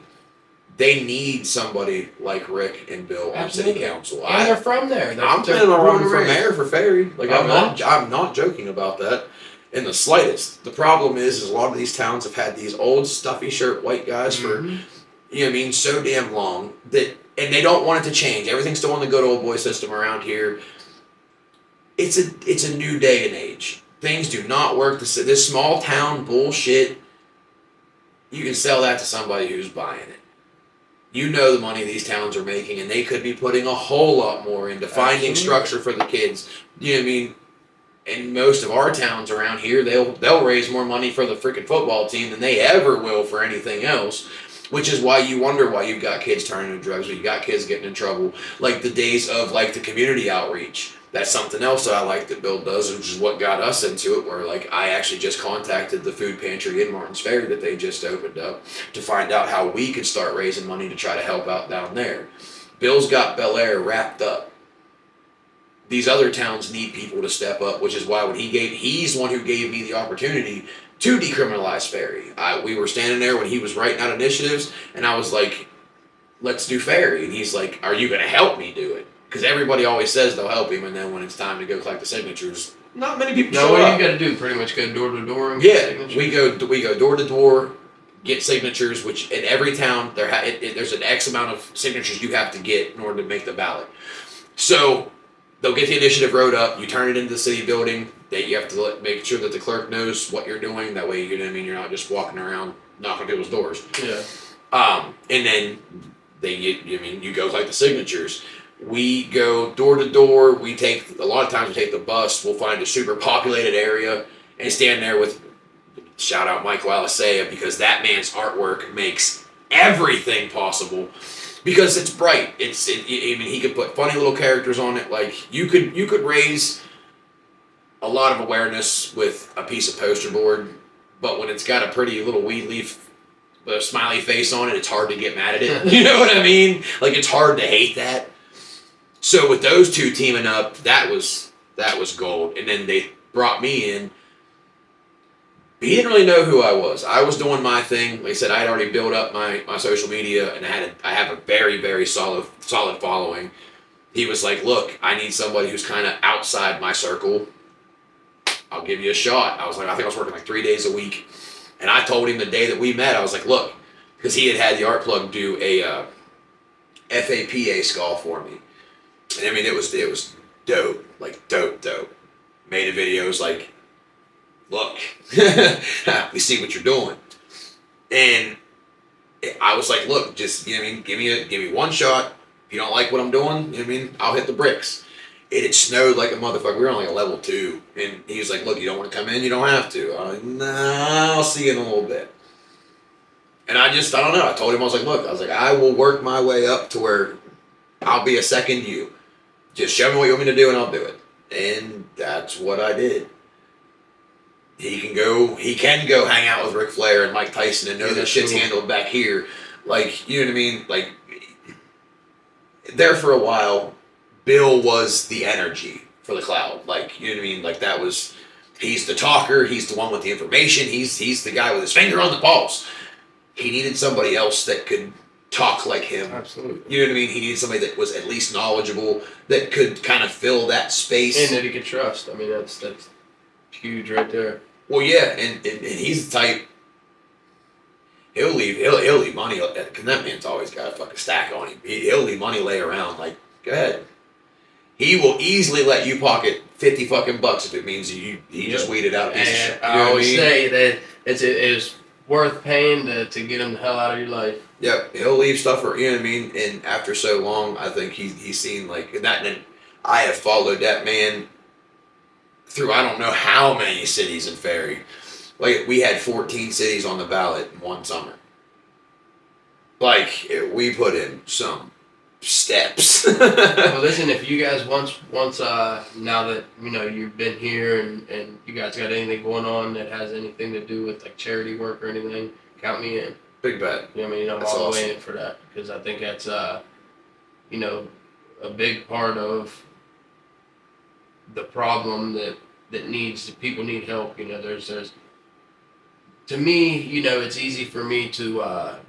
Speaker 2: they need somebody like Rick and Bill on city
Speaker 1: Absolutely.
Speaker 2: council.
Speaker 1: And they're from there.
Speaker 2: I'm
Speaker 1: they're
Speaker 2: planning on
Speaker 1: born
Speaker 2: running
Speaker 1: and
Speaker 2: for
Speaker 1: raised.
Speaker 2: mayor for Ferry. Like, I'm not joking about that in the slightest. The problem is a lot of these towns have had these old stuffy shirt white guys for,
Speaker 1: Mhm.
Speaker 2: you know what I mean, so damn long that, and they don't want it to change. Everything's still on the good old boy system around here. It's a new day and age. Things do not work. This small town bullshit, you can sell that to somebody who's buying it. You know the money these towns are making, and they could be putting a whole lot more into finding
Speaker 1: Absolutely.
Speaker 2: structure for the kids. You know what I mean? And most of our towns around here, they'll raise more money for the freaking football team than they ever will for anything else. Which is why you wonder why you've got kids turning to drugs, or you got kids getting in trouble. Like the days of like the community outreach. That's something else that I like that Bill does, which is what got us into it, where like I actually just contacted the food pantry in Martins Ferry that they just opened up to find out how we could start raising money to try to help out down there. Bill's got Bel Air wrapped up. These other towns need people to step up, which is why when he's the one who gave me the opportunity to decriminalize Ferry. We were standing there when he was writing out initiatives, and I was like, let's do Ferry. And he's like, are you going to help me do it? Because everybody always says they'll help him, and then when it's time to go collect the signatures, not many people
Speaker 1: No,
Speaker 2: show
Speaker 1: what
Speaker 2: up.
Speaker 1: you got to do? Pretty much go door to door and get
Speaker 2: Yeah,
Speaker 1: signatures?
Speaker 2: we go door to door, get signatures. Which in every town there's an X amount of signatures you have to get in order to make the ballot. So they'll get the initiative wrote up. You turn it into the city building. You have to make sure that the clerk knows what you're doing. That way, you know what I mean. You're not just walking around knocking people's doors.
Speaker 1: Yeah.
Speaker 2: And then you go collect the signatures. We go door to door. A lot of times we take the bus. We'll find a super populated area and stand there with, shout out Michael Alisea, because that man's artwork makes everything possible because it's bright. He could put funny little characters on it. Like you could raise a lot of awareness with a piece of poster board, but when it's got a pretty little weed leaf with a smiley face on it, it's hard to get mad at it. You know what I mean? Like it's hard to hate that. So with those two teaming up, that was gold. And then they brought me in. He didn't really know who I was. I was doing my thing. Like I said, I had already built up my social media, and I have a very, very solid following. He was like, look, I need somebody who's kind of outside my circle. I'll give you a shot. I was like, I think I was working like 3 days a week. And I told him the day that we met, I was like, look, because he had the art plug do a FAPA skull for me. And I mean, it was dope, like dope. Made a video, was like, look, we see what you're doing. And I was like, look, just, you know what I mean, give me one shot. If you don't like what I'm doing, you know what I mean, I'll hit the bricks. It had snowed like a motherfucker. We were on like a level 2. And he was like, look, you don't want to come in? You don't have to. I'm like, nah, I'll see you in a little bit. And I don't know. I told him, I was like, I will work my way up to where I'll be a second you. Just show me what you want me to do and I'll do it. And that's what I did. He can go hang out with Ric Flair and Mike Tyson and know that shit's handled back here. Like, you know what I mean? Like, there for a while, Bill was the energy for the Cloud. Like, you know what I mean? Like, he's the talker, he's the one with the information, he's the guy with his finger on the pulse. He needed somebody else that could talk like him.
Speaker 1: Absolutely.
Speaker 2: You know what I mean? He needed somebody that was at least knowledgeable, that could kind of fill that space.
Speaker 1: And that he could trust. I mean, that's huge right there.
Speaker 2: Well, yeah, and he's the type. He'll leave money, because that man's always got a fucking stack on him. He'll leave money lay around. Like, go ahead. he will easily let you pocket $50 if it means he just weeded out a piece of
Speaker 1: And
Speaker 2: shit. You
Speaker 1: I
Speaker 2: know what
Speaker 1: always
Speaker 2: mean?
Speaker 1: say that it's worth paying to get him the hell out of your life.
Speaker 2: Yep, he'll leave stuff for you know what I mean. And after so long, I think he's seen like that. And I have followed that man through I don't know how many cities in Ferry. Like we had 14 cities on the ballot in one summer. Like we put in some steps.
Speaker 1: Well, listen, if you guys once now that you know you've been here and you guys got anything going on that has anything to do with like charity work or anything, count me in.
Speaker 2: Big bet.
Speaker 1: You know what I mean? I'm
Speaker 2: That's
Speaker 1: all the
Speaker 2: awesome.
Speaker 1: way in for that because I think that's you know, a big part of the problem that people need help. You know, there's to me, you know, it's easy for me to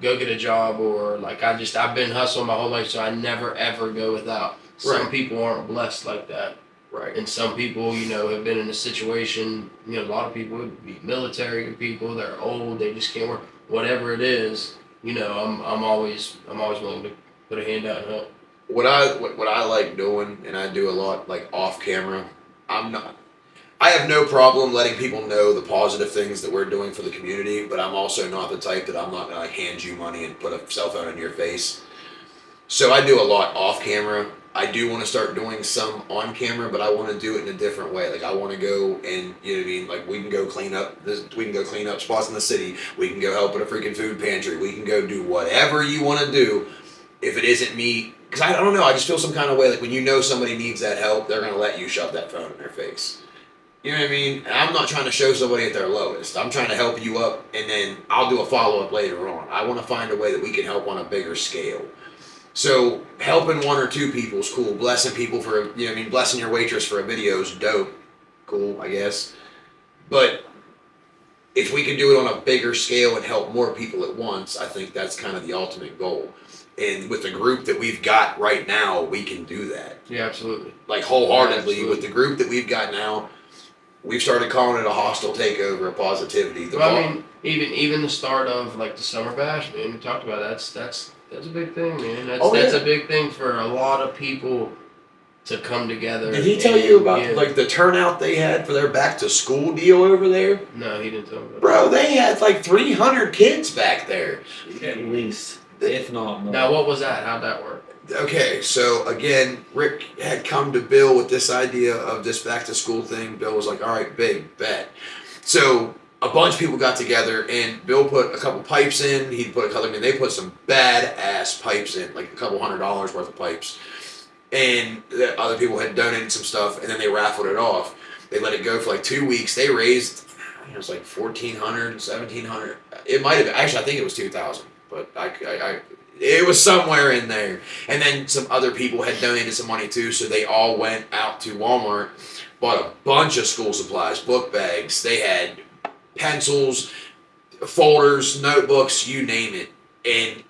Speaker 1: go get a job or like I've been hustling my whole life, so I never ever go without. Some
Speaker 2: Right.
Speaker 1: people aren't blessed like that,
Speaker 2: Right.
Speaker 1: and some people, you know, have been in a situation. You know, a lot of people would be military people. They're old. They just can't work. Whatever it is, you know, I'm always willing to put a hand out and help.
Speaker 2: What I like doing, and I do a lot like off camera. I have no problem letting people know the positive things that we're doing for the community, but I'm also not the type that I'm not gonna like hand you money and put a cell phone in your face. So I do a lot off camera. I do want to start doing some on camera, but I want to do it in a different way. Like I want to go and you know what I mean. Like we can go clean up this. We can go clean up spots in the city. We can go help at a freaking food pantry. We can go do whatever you want to do. If it isn't me, because I don't know. I just feel some kind of way. Like when you know somebody needs that help, they're gonna let you shove that phone in their face. You know what I mean? And I'm not trying to show somebody at their lowest. I'm trying to help you up, and then I'll do a follow up later on. I want to find a way that we can help on a bigger scale. So helping one or two people is cool. Blessing people for you know what I mean, blessing your waitress for a video is dope. Cool, I guess. But if we can do it on a bigger scale and help more people at once, I think that's kind of the ultimate goal. And with the group that we've got right now, we can do that.
Speaker 1: Yeah, absolutely.
Speaker 2: Like wholeheartedly,
Speaker 1: Absolutely.
Speaker 2: with the group that we've got now, we've started calling it a hostile takeover of positivity.
Speaker 1: Well, I mean, even the start of like the summer bash, man, we talked about that's a big thing, man. That's a big thing for a lot of people to come together.
Speaker 2: Did he tell you about
Speaker 1: give.
Speaker 2: like the turnout they had for their back to school deal over there?
Speaker 1: No, he didn't tell me about
Speaker 2: Bro, they had like 300 kids back there.
Speaker 4: At least, if not
Speaker 1: that.
Speaker 4: more.
Speaker 1: Now, what was that? How'd that work?
Speaker 2: Okay, so again, Rick had come to Bill with this idea of this back to school thing. Bill was like, all right, big bet. So a bunch of people got together and Bill put a couple pipes in. He put a couple, I mean, they put some badass pipes in, like a couple $100 worth of pipes. And the other people had donated some stuff and then they raffled it off. They let it go for like 2 weeks. They raised, I think it was like 1,400, 1,700. It might have, actually, I think it was 2,000, but it was somewhere in there. And then some other people had donated some money too, so they all went out to Walmart, bought a bunch of school supplies, book bags. They had pencils, folders, notebooks, you name it. And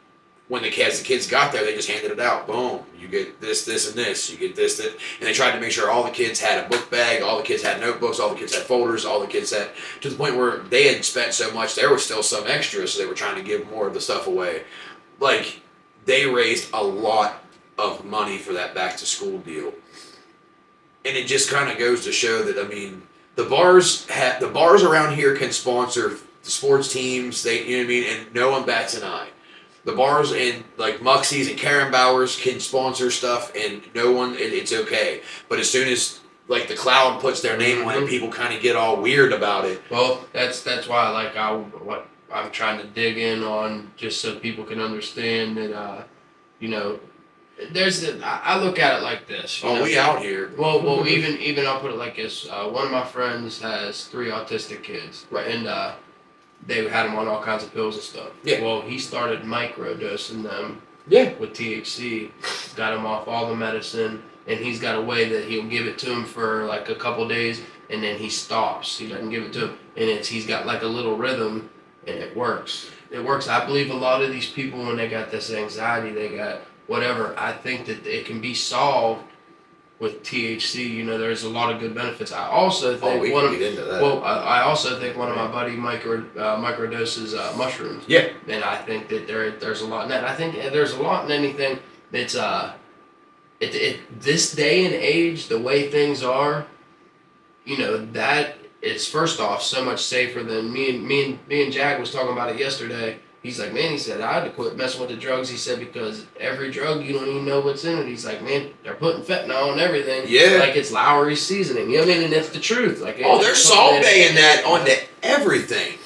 Speaker 2: when the kids got there, they just handed it out. Boom, you get this, this, and this. You get this, that. And they tried to make sure all the kids had a book bag, all the kids had notebooks, all the kids had folders, all the kids had, to the point where they had spent so much, there was still some extra, so they were trying to give more of the stuff away. Like, they raised a lot of money for that back to school deal. And it just kind of goes to show that, I mean, the bars around here can sponsor the sports teams, you know what I mean, and no one bats an eye. The bars in like Muxie's and Karen Bowers can sponsor stuff and no one, it's okay. But as soon as like the cloud puts their name on it, people kind of get all weird about it.
Speaker 1: Well, that's why like what I'm trying to dig in on just so people can understand that you know I look at it like this. You know?
Speaker 2: We out here.
Speaker 1: Well, even I'll put it like this. One of my friends has 3 autistic kids,
Speaker 2: Right.
Speaker 1: And they had him on all kinds of pills and stuff.
Speaker 2: Yeah.
Speaker 1: Well, he started microdosing them.
Speaker 2: Yeah.
Speaker 1: With THC, got him off all the medicine, and he's got a way that he'll give it to him for like a couple days, and then he stops. He doesn't give it to him, and he's got like a little rhythm, and it works. It works. I believe a lot of these people, when they got this anxiety, they got whatever. I think that it can be solved with THC. You know, there's a lot of good benefits. I also think
Speaker 2: we can get into that.
Speaker 1: Well, I also think one of my buddy microdoses mushrooms.
Speaker 2: Yeah.
Speaker 1: And I think that there's a lot in that. I think there's a lot in anything that's this day and age, the way things are, that is first off so much safer than me and Jag was talking about it yesterday. He's like, man, he said, I had to quit messing with the drugs. He said, because every drug, you don't even know what's in it. He's like, man, they're putting fentanyl on everything.
Speaker 2: Yeah.
Speaker 1: Like it's Lowry's seasoning. You know what I mean? And that's the truth. Like,
Speaker 2: they're Salt Baying that onto everything.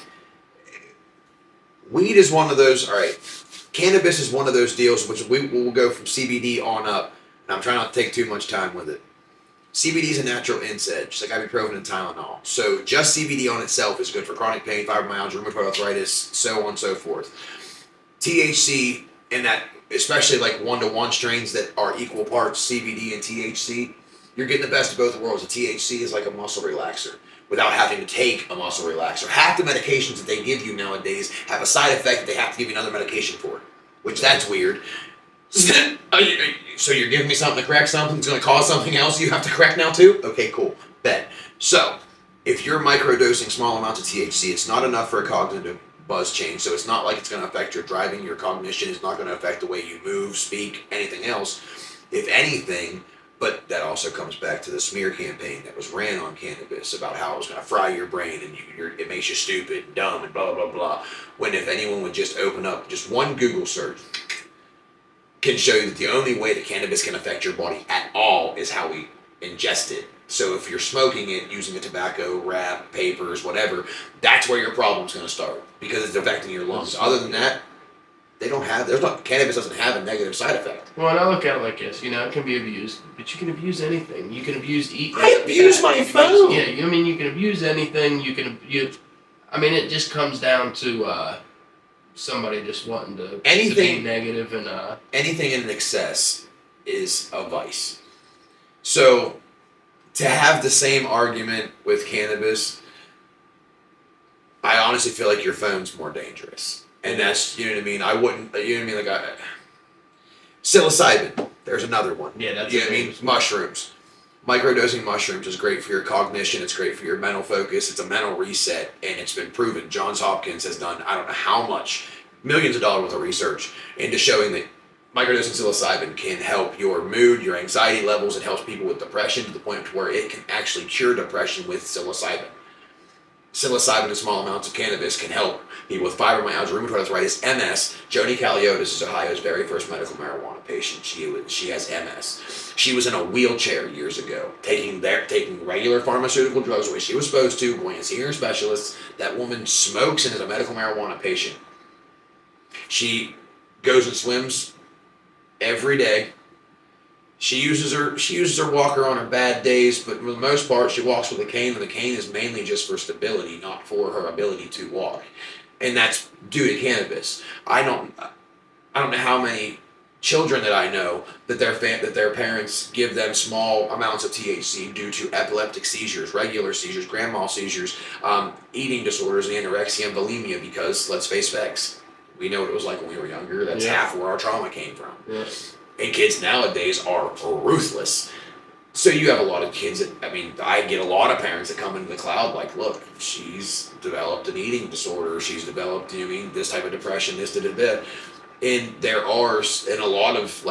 Speaker 2: Weed is one of those, all right, cannabis is one of those deals which we will go from CBD on up, and I'm trying not to take too much time with it. CBD is a natural NSAID, just like ibuprofen and Tylenol. So just CBD on itself is good for chronic pain, fibromyalgia, rheumatoid arthritis, so on and so forth. THC, and that, especially like 1-to-1 strains that are equal parts CBD and THC, you're getting the best of both worlds. The THC is like a muscle relaxer without having to take a muscle relaxer. Half the medications that they give you nowadays have a side effect that they have to give you another medication for, which that's weird. So you're giving me something to correct something that's going to cause something else you have to correct now too? Okay, cool. Bet. So, if you're microdosing small amounts of THC, it's not enough for a cognitive buzz change. So it's not like it's going to affect your driving, your cognition. It's not going to affect the way you move, speak, anything else. If anything, but that also comes back to the smear campaign that was ran on cannabis about how it was going to fry your brain and it makes you stupid and dumb and blah, blah, blah. When if anyone would just open up just one Google search, can show you that the only way that cannabis can affect your body at all is how we ingest it. So if you're smoking it, using a tobacco, wrap, papers, whatever, that's where your problem's going to start because it's affecting your lungs. Other than that, cannabis doesn't have a negative side effect.
Speaker 1: Well, and I look at it like this, it can be abused, but you can abuse anything. You can abuse eating.
Speaker 2: I abuse my phone.
Speaker 1: You can abuse anything. It just comes down to somebody just wanting to be negative and
Speaker 2: anything in excess is a vice. So to have the same argument with cannabis, I honestly feel like your phone's more dangerous. And that's, you know what I mean? I wouldn't, you know what I mean? Psilocybin, there's another one.
Speaker 1: Yeah, that's
Speaker 2: Mushrooms. Microdosing mushrooms is great for your cognition. It's great for your mental focus. It's a mental reset, and it's been proven. Johns Hopkins has done, I don't know how much, millions of dollars worth of research into showing that microdosing psilocybin can help your mood, your anxiety levels. It helps people with depression to the point where it can actually cure depression with psilocybin. Psilocybin in small amounts of cannabis can help people with fibromyalgia, rheumatoid arthritis, MS. Joni Caliotis is Ohio's very first medical marijuana patient. She has MS. She was in a wheelchair years ago, taking regular pharmaceutical drugs the way she was supposed to, going and seeing her specialist. That woman smokes and is a medical marijuana patient. She goes and swims every day. She uses her walker on her bad days, but for the most part, she walks with a cane, and the cane is mainly just for stability, not for her ability to walk. And that's due to cannabis. I don't know how many children that I know that their parents give them small amounts of THC due to epileptic seizures, regular seizures, grand mal seizures, eating disorders, anorexia, and bulimia. Because let's face facts, we know what it was like when we were younger. That's half where our trauma came from.
Speaker 1: Yeah.
Speaker 2: And kids nowadays are ruthless. So you have a lot of kids I get a lot of parents that come into the cloud like, look, she's developed an eating disorder. She's developed, this type of depression, this, da. And there are, and a lot of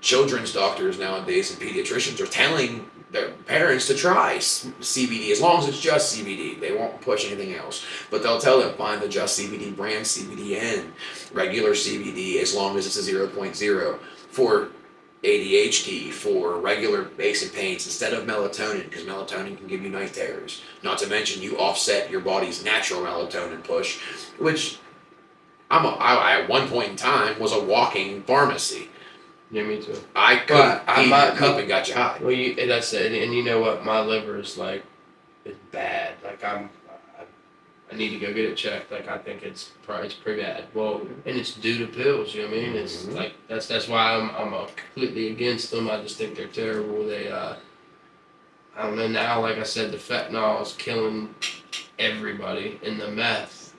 Speaker 2: children's doctors nowadays and pediatricians are telling their parents to try CBD as long as it's just CBD. They won't push anything else. But they'll tell them, find the just CBD brand, CBDN, regular CBD, as long as it's a 0.0. For ADHD, for regular aches and pains, instead of melatonin, because melatonin can give you night terrors. Not to mention you offset your body's natural melatonin push, which I at one point in time was a walking pharmacy.
Speaker 1: Yeah, me too.
Speaker 2: I couldn't eat your cup and got you high.
Speaker 1: Well, that's it. And you know what? My liver is it's bad. I need to go get it checked. I think it's pretty bad. Well, and it's due to pills. You know what I mean? It's that's why I'm completely against them. I just think they're terrible. They I don't know now. Like I said, the fentanyl is killing everybody, and the meth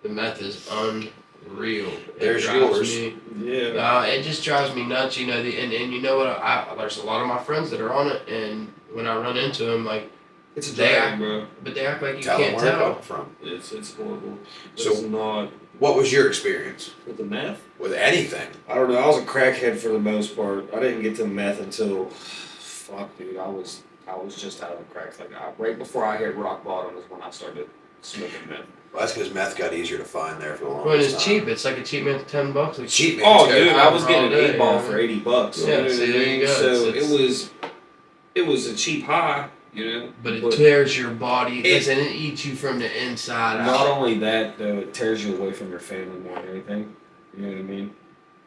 Speaker 1: is unreal.
Speaker 2: There's yours.
Speaker 1: It just drives me nuts. And you know what? There's a lot of my friends that are on it, and when I run into them,
Speaker 3: it's a drag, bro.
Speaker 1: But they act like you can't tell.
Speaker 3: It's horrible.
Speaker 2: So
Speaker 3: it's not.
Speaker 2: What was your experience
Speaker 3: With the meth?
Speaker 2: with anything?
Speaker 3: I don't know. I was a crackhead for the most part. I didn't get to meth until, fuck, dude. I was just out of the cracks. Like right before I hit rock bottom is when I started smoking meth.
Speaker 2: Well, that's because meth got easier to find there for the longest
Speaker 1: When it's
Speaker 2: time.
Speaker 1: cheap, it's like a cheap man for $10.
Speaker 2: It's cheap, man.
Speaker 3: Oh,
Speaker 2: It's
Speaker 3: dude,
Speaker 2: good.
Speaker 3: I was getting an
Speaker 1: All day,
Speaker 3: 8-ball
Speaker 1: yeah.
Speaker 3: for $80.
Speaker 1: Yeah,
Speaker 3: You know what
Speaker 1: see,
Speaker 3: I
Speaker 1: there you
Speaker 3: mean?
Speaker 1: go.
Speaker 3: So
Speaker 1: It's-
Speaker 3: it was a cheap high, you know.
Speaker 1: But it tears your body,
Speaker 3: It-
Speaker 1: doesn't it eat you from the inside
Speaker 3: Not
Speaker 1: out?
Speaker 3: only that, though, it tears you away from your family more than anything. You know what I mean?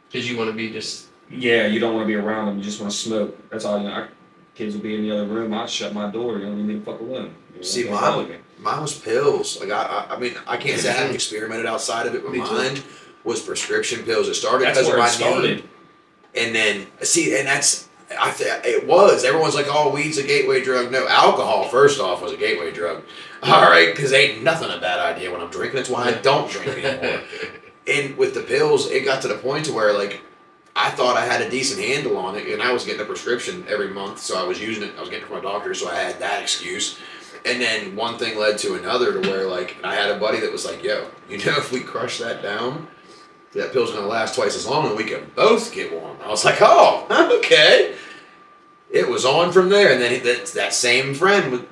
Speaker 1: Because you want to be just.
Speaker 3: Yeah, you don't want to be around them. You just want to smoke. That's all. You know, our kids will be in the other room. I shut my door. You don't leave me the fuck alone. You know,
Speaker 2: See,
Speaker 3: don't
Speaker 2: mine-
Speaker 3: bother me.
Speaker 2: Mine was pills. Like I mean, I can't say I haven't experimented outside of it, but
Speaker 1: Me too.
Speaker 2: mine was prescription pills. It started
Speaker 3: That's
Speaker 2: because of
Speaker 3: where
Speaker 2: my
Speaker 3: it started.
Speaker 2: knee, and then see, and that's it was. Everyone's like, "Oh, weed's a gateway drug." No, alcohol first off was a gateway drug. All right, because ain't nothing a bad idea when I'm drinking. That's why I don't drink anymore. And with the pills, it got to the point to where like I thought I had a decent handle on it, and I was getting a prescription every month, so I was using it. I was getting it from my doctor, so I had that excuse. And then one thing led to another, to where like I had a buddy that was like, "Yo, you know, if we crush that down, that pill's gonna last twice as long, and we can both get one." I was like, "Oh, okay." It was on from there, and then that same friend would,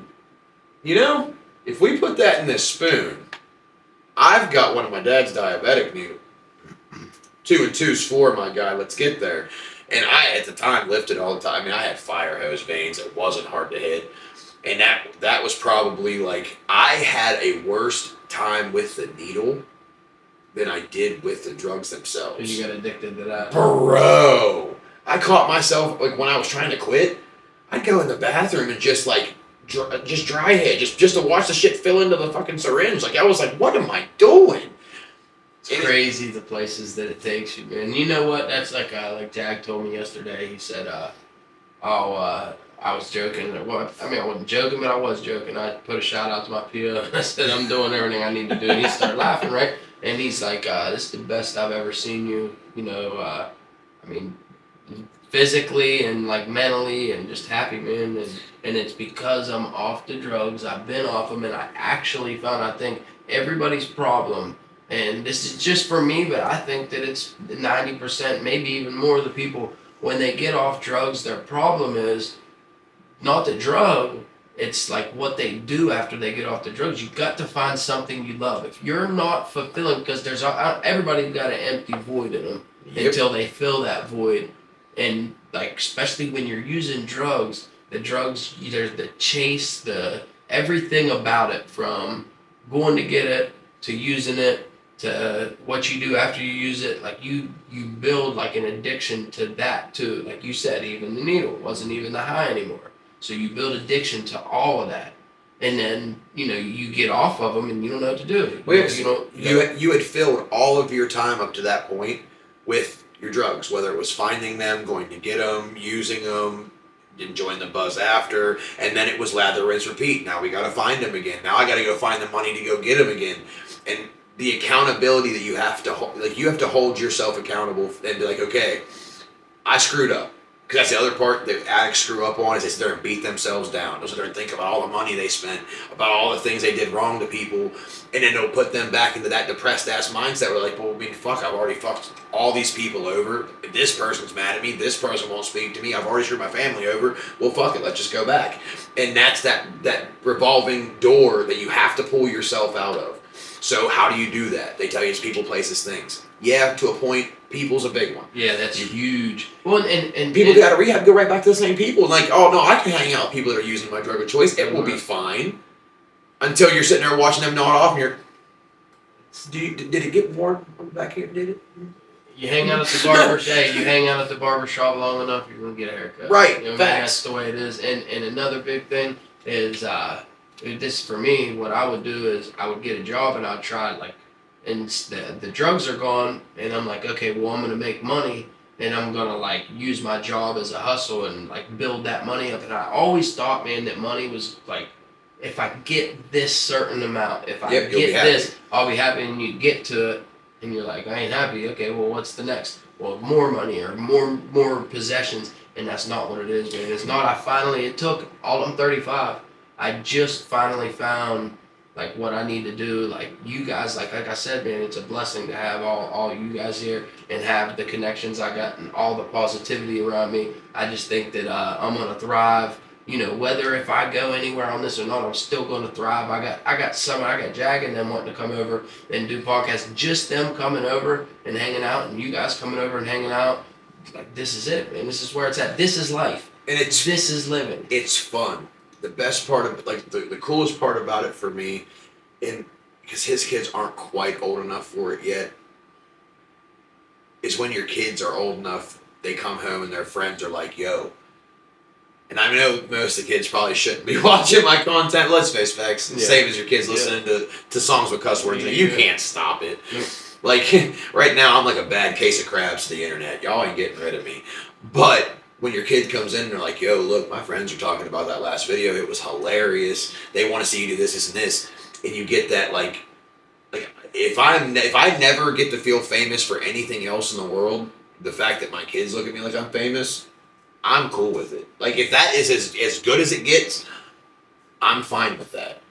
Speaker 2: you know, if we put that in this spoon, I've got one of my dad's diabetic needles. 2 and 2's 4, my guy. Let's get there. And I, at the time, lifted all the time. I mean, I had fire hose veins. It wasn't hard to hit. And that was probably like, I had a worse time with the needle than I did with the drugs themselves.
Speaker 1: You got addicted to that.
Speaker 2: Bro, I caught myself, like, when I was trying to quit, I'd go in the bathroom and just, like, just dry head, just to watch the shit fill into the fucking syringe. Like, I was like, what am I doing?
Speaker 1: It's crazy the places that it takes you, man. You know what? That's like Jack told me yesterday. He said, I was joking. Well, I mean, I wasn't joking, but I was joking. I put a shout out to my PO. I said, I'm doing everything I need to do. And he started laughing, right? And he's like, this is the best I've ever seen you, you know, I mean, physically and like mentally and just happy, man. And it's because I'm off the drugs. I've been off them, and I actually found, I think, everybody's problem, and this is just for me, but I think that it's 90%, maybe even more of the people, when they get off drugs, their problem is not the drug, it's like what they do after they get off the drugs. You've got to find something you love. If you're not fulfilling, because there's everybody's got an empty void in them until they fill that void. And like, especially when you're using drugs, there's the chase, the everything about it, from going to get it to using it to what you do after you use it. Like you build like an addiction to that too. Like you said, even the needle wasn't even the high anymore. So you build addiction to all of that, and then you get off of them and you don't know what to do.
Speaker 2: Well, you had filled all of your time up to that point with your drugs, whether it was finding them, going to get them, using them, enjoying the buzz after, and then it was lather, rinse, repeat. Now we got to find them again. Now I got to go find the money to go get them again. And the accountability that you have to hold, like you have to hold yourself accountable and be like, okay, I screwed up. Because that's the other part that addicts screw up on, is they sit there and beat themselves down. They'll sit there and think about all the money they spent, about all the things they did wrong to people, and then they'll put them back into that depressed ass mindset where like, well, I mean, fuck, I've already fucked all these people over. This person's mad at me. This person won't speak to me. I've already screwed my family over. Well, fuck it, let's just go back. And that's that revolving door that you have to pull yourself out of. So how do you do that? They tell you it's people, places, things. Yeah, to a point, people's a big one.
Speaker 1: Yeah, that's huge. Well, and
Speaker 2: People go out of rehab, go right back to the same people. Like, oh no, I can hang out with people that are using my drug of choice. It will be fine. Until you're sitting there watching them nod off, and you're, did it get warm on the back here? Did it?
Speaker 1: You hang out at the barber you hang out at the barber shop long enough, you're gonna get a haircut.
Speaker 2: Right,
Speaker 1: You know,
Speaker 2: facts.
Speaker 1: that's the way it is. And another big thing is this for me. What I would do is I would get a job and I'd try and the drugs are gone, and I'm like, okay, well, I'm gonna make money, and I'm gonna like use my job as a hustle and like build that money up. And I always thought, man, that money was like, if I get this certain amount, if I
Speaker 2: Yep, you'll be
Speaker 1: get
Speaker 2: happy.
Speaker 1: this, I'll be happy. And you get to it, and you're like, I ain't happy. Okay, well, what's the next? Well, more money or more possessions, and that's not what it is, man. It's not. It took I'm 35. I just finally found like what I need to do. Like you guys, like I said, man, it's a blessing to have all you guys here and have the connections I got and all the positivity around me. I just think that I'm gonna thrive. You know, whether if I go anywhere on this or not, I'm still gonna thrive. I got Jag and them wanting to come over and do podcasts. Just them coming over and hanging out, and you guys coming over and hanging out. Like this is it, man. This is where it's at. This is life.
Speaker 2: And
Speaker 1: this is living.
Speaker 2: It's fun. The best part of like the coolest part about it for me, and because his kids aren't quite old enough for it yet, is when your kids are old enough, they come home and their friends are like, "Yo." And I know most of the kids probably shouldn't be watching my content. Let's face facts.
Speaker 1: Yeah.
Speaker 2: Same as your kids listening to songs with cuss words.
Speaker 1: Yeah,
Speaker 2: You
Speaker 1: yeah.
Speaker 2: can't stop it.
Speaker 1: Nope.
Speaker 2: Like right now, I'm like a bad case of crabs to the internet. Y'all ain't getting rid of me. But when your kid comes in and they're like, "Yo, look, my friends are talking about that last video. It was hilarious. They want to see you do this, this, and this," and you get that like if I never get to feel famous for anything else in the world, the fact that my kids look at me like I'm famous, I'm cool with it. Like if that is as good as it gets, I'm fine with that.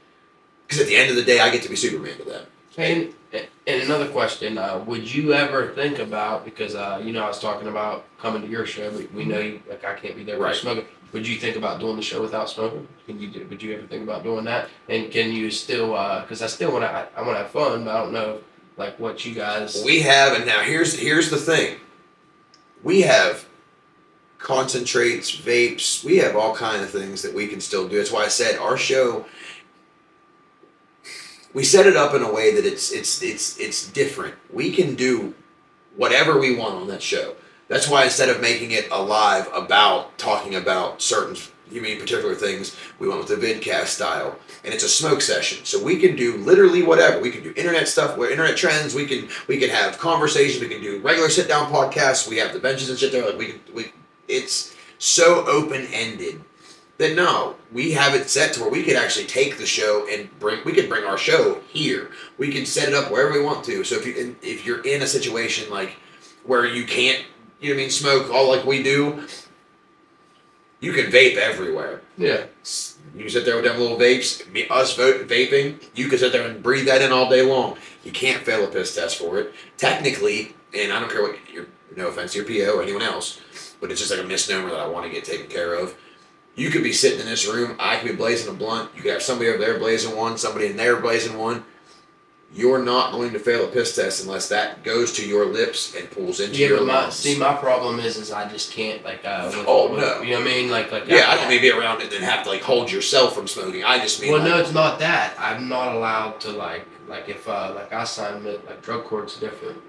Speaker 2: Because at the end of the day, I get to be Superman to them.
Speaker 1: And another question, would you ever think about, because you know I was talking about coming to your show, but we know you, like I can't be there
Speaker 2: Right.
Speaker 1: for smoking. Would you think about doing the show without smoking? Would you ever think about doing that? And can you still, because I still want to have fun, but I don't know like what you guys.
Speaker 2: We have, and now here's the thing. We have concentrates, vapes. We have all kind of things that we can still do. That's why I said our show. We set it up in a way that it's different. We can do whatever we want on that show. That's why instead of making it alive about talking about certain particular things, we went with the vidcast style, and it's a smoke session. So we can do literally whatever. We can do internet stuff, internet trends. We can have conversations. We can do regular sit down podcasts. We have the benches and shit there. Like it's so open ended. Then no, we have it set to where we could actually take the show and bring our show here. We can set it up wherever we want to. So if you're in a situation like where you can't, smoke all like we do, you can vape everywhere.
Speaker 1: Yeah.
Speaker 2: You sit there with them little vapes, vaping, you can sit there and breathe that in all day long. You can't fail a piss test for it. Technically, and I don't care what no offense to your PO or anyone else, but it's just like a misnomer that I want to get taken care of. You could be sitting in this room, I could be blazing a blunt, you could have somebody over there blazing one, somebody in there blazing one. You're not going to fail a piss test unless that goes to your lips and pulls into your lungs.
Speaker 1: My problem is I just can't no.
Speaker 2: You know what I mean?
Speaker 1: Like
Speaker 2: yeah, I don't mean to be around it and have to hold yourself from smoking. I just mean
Speaker 1: no, it's not that. I'm not allowed to like if I sign it, drug court's different.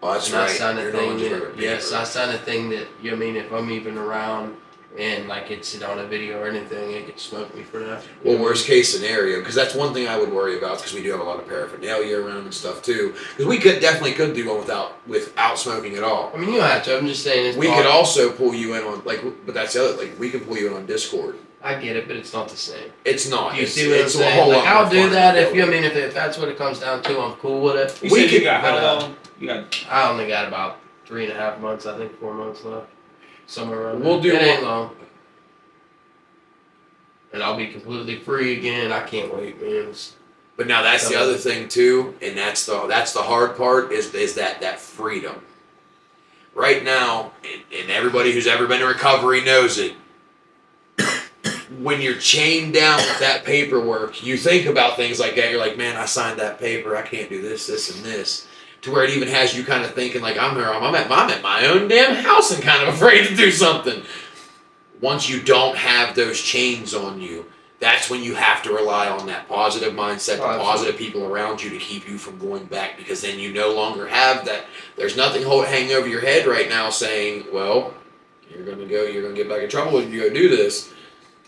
Speaker 2: Oh, that's
Speaker 1: and
Speaker 2: right.
Speaker 1: I signed a
Speaker 2: You're
Speaker 1: thing
Speaker 2: not just
Speaker 1: that,
Speaker 2: regular
Speaker 1: yes,
Speaker 2: paper.
Speaker 1: I signed a thing that if I'm even around and it's on a video or anything, it could smoke me for that.
Speaker 2: Well, worst case scenario, because that's one thing I would worry about, because we do have a lot of paraphernalia around and stuff too. Because we definitely could do one without smoking at all.
Speaker 1: I mean, you don't have to. I'm just saying.
Speaker 2: We could also pull you in on but that's the other. We can pull you in on Discord.
Speaker 1: I get it, but it's not the same.
Speaker 2: It's not.
Speaker 1: Do you
Speaker 2: it's,
Speaker 1: see what I'm
Speaker 2: it's
Speaker 1: saying?
Speaker 2: a whole lot
Speaker 1: I'll
Speaker 2: more
Speaker 1: do
Speaker 2: fun
Speaker 1: that
Speaker 2: than
Speaker 1: if that's what it comes down to. I'm cool with it.
Speaker 4: You said you
Speaker 2: could-
Speaker 4: got how
Speaker 1: but,
Speaker 4: long? You got
Speaker 1: I only got about 3.5 months. I think 4 months left, somewhere around.
Speaker 2: We'll
Speaker 1: there.
Speaker 2: do
Speaker 1: It ain't
Speaker 2: one-
Speaker 1: long. And I'll be completely free again. I can't wait, man.
Speaker 2: But now that's the other thing too, and that's the hard part is that freedom. Right now, and everybody who's ever been in recovery knows it. When you're chained down with that paperwork, you think about things like that. You're like, man, I signed that paper. I can't do this, this, and this. To where it even has you kind of thinking like, I'm at my own damn house and kind of afraid to do something. Once you don't have those chains on you, that's when you have to rely on that positive mindset, the positive people around you to keep you from going back, because then you no longer have that. There's nothing hanging over your head right now saying, well, you're going to get back in trouble if you go do this.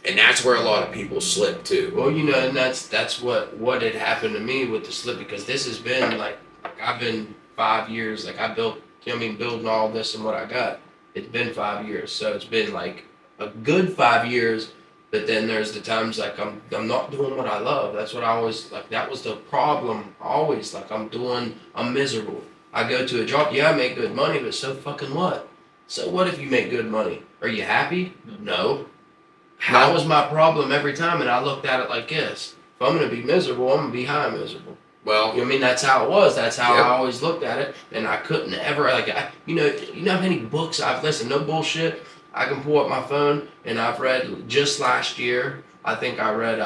Speaker 2: And that's where a lot of people slip too.
Speaker 1: Well, and that's what had happened to me with the slip, because this has been like I've been 5 years, I built, building all this and what I got. It's been 5 years, so it's been like a good 5 years. But then there's the times I'm not doing what I love. That's what I always that was the problem always. I'm miserable. I go to a job, yeah, I make good money, but so fucking what? So what if you make good money? Are you happy? No. That was my problem every time, and I looked at it like this. If I'm gonna be miserable, I'm gonna be high miserable.
Speaker 2: Well,
Speaker 1: You know what I mean? That's how it was. That's how
Speaker 2: Yep.
Speaker 1: I always looked at it, and I couldn't ever you know how many books I've listened. No bullshit. I can pull up my phone, and I've read just last year. I think I read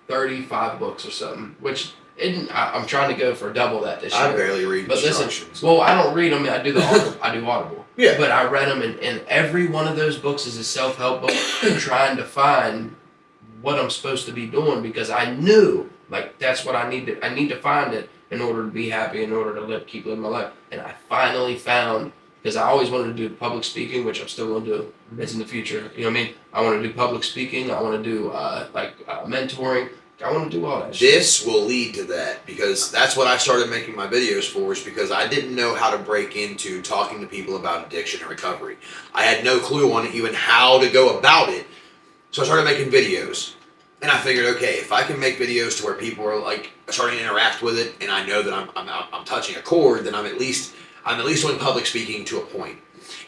Speaker 1: 35 books or something, which I'm trying to go for double that this year.
Speaker 2: I barely read
Speaker 1: But listen,
Speaker 2: instructions.
Speaker 1: well, I don't read them. I do the Audible. I do Audible.
Speaker 2: Yeah.
Speaker 1: But I read them, and every one of those books is a self-help book, trying to find what I'm supposed to be doing, because I knew like that's what I need to. I need to find it in order to be happy, in order to keep living my life. And I finally found, because I always wanted to do public speaking, which I'm still going to do. It's in the future. You know what I mean? I want to do public speaking. I want to do mentoring. I want to do all that shit.
Speaker 2: This will lead to that, because that's what I started making my videos for, is because I didn't know how to break into talking to people about addiction and recovery. I had no clue on even how to go about it. So I started making videos. And I figured, okay, if I can make videos to where people are like starting to interact with it, and I know that I'm touching a chord, then I'm at least doing public speaking to a point.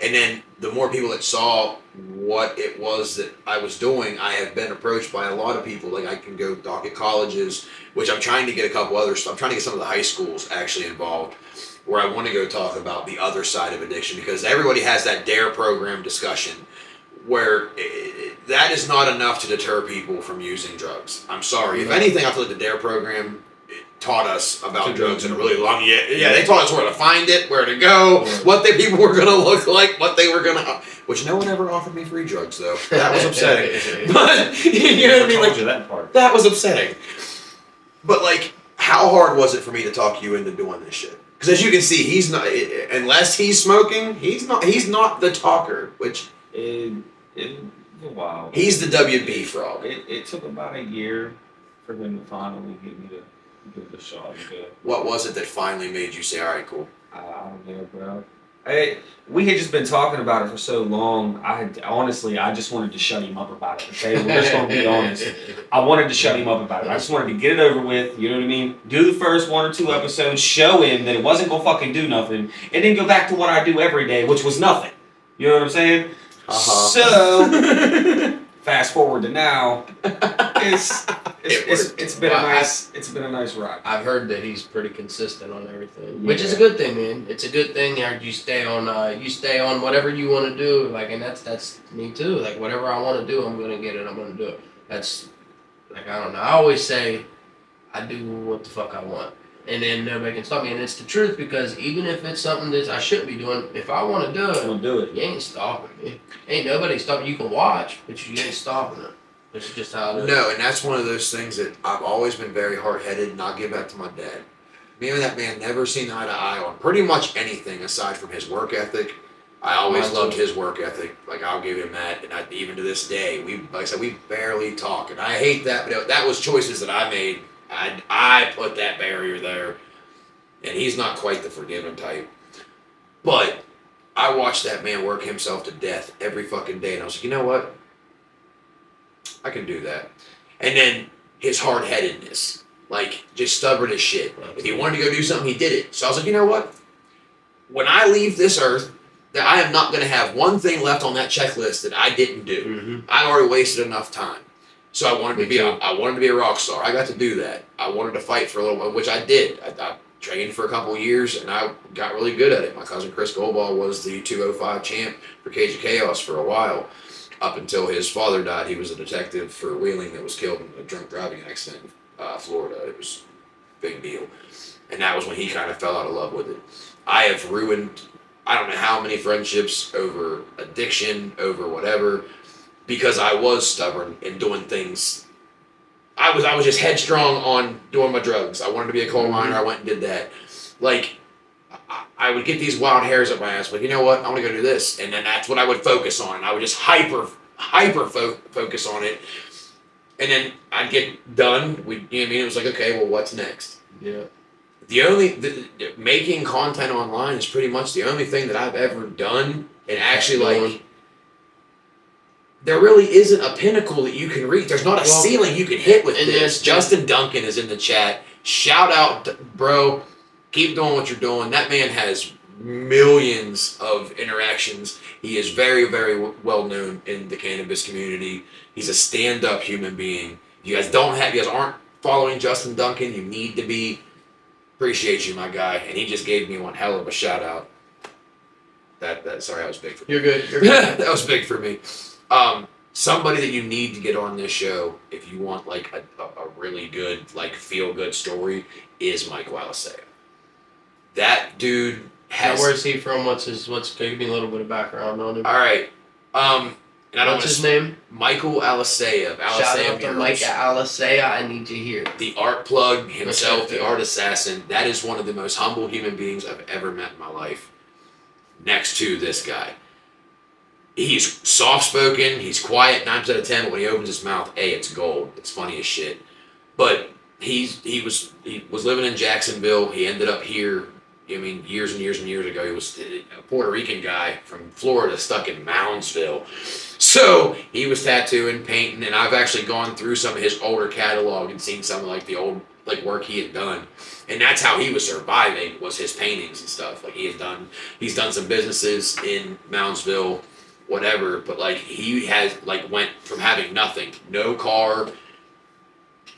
Speaker 2: And then the more people that saw what it was that I was doing, I have been approached by a lot of people. Like, I can go talk at colleges, which I'm trying to get a couple others. I'm trying to get some of the high schools actually involved, where I want to go talk about the other side of addiction, because everybody has that DARE program discussion, where that is not enough to deter people from using drugs. I'm sorry. If anything, I feel like the DARE program taught us about drugs in a really long... Yeah, they taught us where to find it, where to go, what the people were going to look like, what they were going to... Which no one ever offered me free drugs, though. That was upsetting. But, you know what I mean? Like,
Speaker 3: that part.
Speaker 2: that was upsetting. But, like, how hard was it for me to talk you into doing this shit? Because as you can see, he's not... Unless he's smoking, he's not the talker, which...
Speaker 3: It was a while.
Speaker 2: He's the WB frog.
Speaker 3: It took about a year for him to finally get me to give it a shot.
Speaker 2: What was it that finally made you say, all right, cool?
Speaker 3: I don't know, bro. We had just been talking about it for so long. I just wanted to shut him up about it. Okay, we're just gonna be honest. I wanted to shut him up about it. I just wanted to get it over with. You know what I mean? Do the first 1 or 2 episodes, show him that it wasn't gonna fucking do nothing, and then go back to what I do every day, which was nothing. You know what I'm saying? So fast forward to now, it's been a nice ride.
Speaker 1: I've heard that he's pretty consistent on everything, which is a good thing, man. It's a good thing. You stay on whatever you want to do, like, and that's me too. Like, whatever I want to do, I'm gonna get it. I'm gonna do it. That's like, I don't know. I always say I do what the fuck I want, and then nobody can stop me. And it's the truth, because even if it's something that I shouldn't be doing, if I want to do it,
Speaker 3: I'll do it.
Speaker 1: you ain't stopping me. Ain't nobody stopping. You can watch, but you ain't stopping it. It's just how it is.
Speaker 2: No, and that's one of those things that I've always been very hard-headed, and I'll give that to my dad. Me and that man never seen eye to eye on pretty much anything aside from his work ethic. I always loved his work ethic. Like, I'll give him that, and even to this day, like I said, we barely talk, and I hate that, but that was choices that I made. I put that barrier there, and he's not quite the forgiving type. But I watched that man work himself to death every fucking day, and I was like, you know what? I can do that. And then his hard-headedness, like, just stubborn as shit. If he wanted to go do something, he did it. So I was like, you know what? When I leave this earth, that I am not going to have one thing left on that checklist that I didn't do.
Speaker 1: Mm-hmm.
Speaker 2: I've already wasted enough time. So I wanted to be a rock star. I got to do that. I wanted to fight for a little while, which I did. I trained for a couple of years, and I got really good at it. My cousin Chris Goldball was the 205 champ for Cage of Chaos for a while, up until his father died. He was a detective for Wheeling that was killed in a drunk driving accident in Florida. It was a big deal. And that was when he kind of fell out of love with it. I have ruined, I don't know how many friendships over addiction, over whatever, because I was stubborn in doing things. I was just headstrong on doing my drugs. I wanted to be a coal miner. I went and did that. Like, I would get these wild hairs up my ass, but you know what? I want to go do this. And then that's what I would focus on. And I would just hyper focus on it. And then I'd get done. You know what I mean? It was like, okay, well, what's next?
Speaker 1: Yeah.
Speaker 2: Making content online is pretty much the only thing that I've ever done. And actually, like, there really isn't a pinnacle that you can reach. There's not a ceiling you can hit with this. Justin Duncan is in the chat. Shout out, bro. Keep doing what you're doing. That man has millions of interactions. He is very, very well known in the cannabis community. He's a stand-up human being. You guys aren't following Justin Duncan, you need to be. Appreciate you, my guy. And he just gave me one hell of a shout out. Sorry, that was big for me.
Speaker 1: You're good. You're good.
Speaker 2: That was big for me. Somebody that you need to get on this show if you want like a really good like feel good story is Michael Alisea. That dude has.
Speaker 1: Now, where's he from? Give me a little bit of background on him.
Speaker 2: All right. And I don't
Speaker 1: What's his name?
Speaker 2: Michael Alisea of Alisea
Speaker 1: Shout out to
Speaker 2: Murals.
Speaker 1: Mike Alisea. I need to hear.
Speaker 2: The art plug himself, the art assassin. That is one of the most humble human beings I've ever met in my life. Next to this guy. He's soft-spoken, he's quiet 9 out of 10, but when he opens his mouth, it's gold. It's funny as shit. But he was living in Jacksonville. He ended up here, I mean, years and years and years ago. He was a Puerto Rican guy from Florida stuck in Moundsville. So he was tattooing, painting, and I've actually gone through some of his older catalog and seen some of like the old like work he had done. And that's how he was surviving, was his paintings and stuff. Like he's done some businesses in Moundsville, whatever, but like he has like went from having nothing, no car,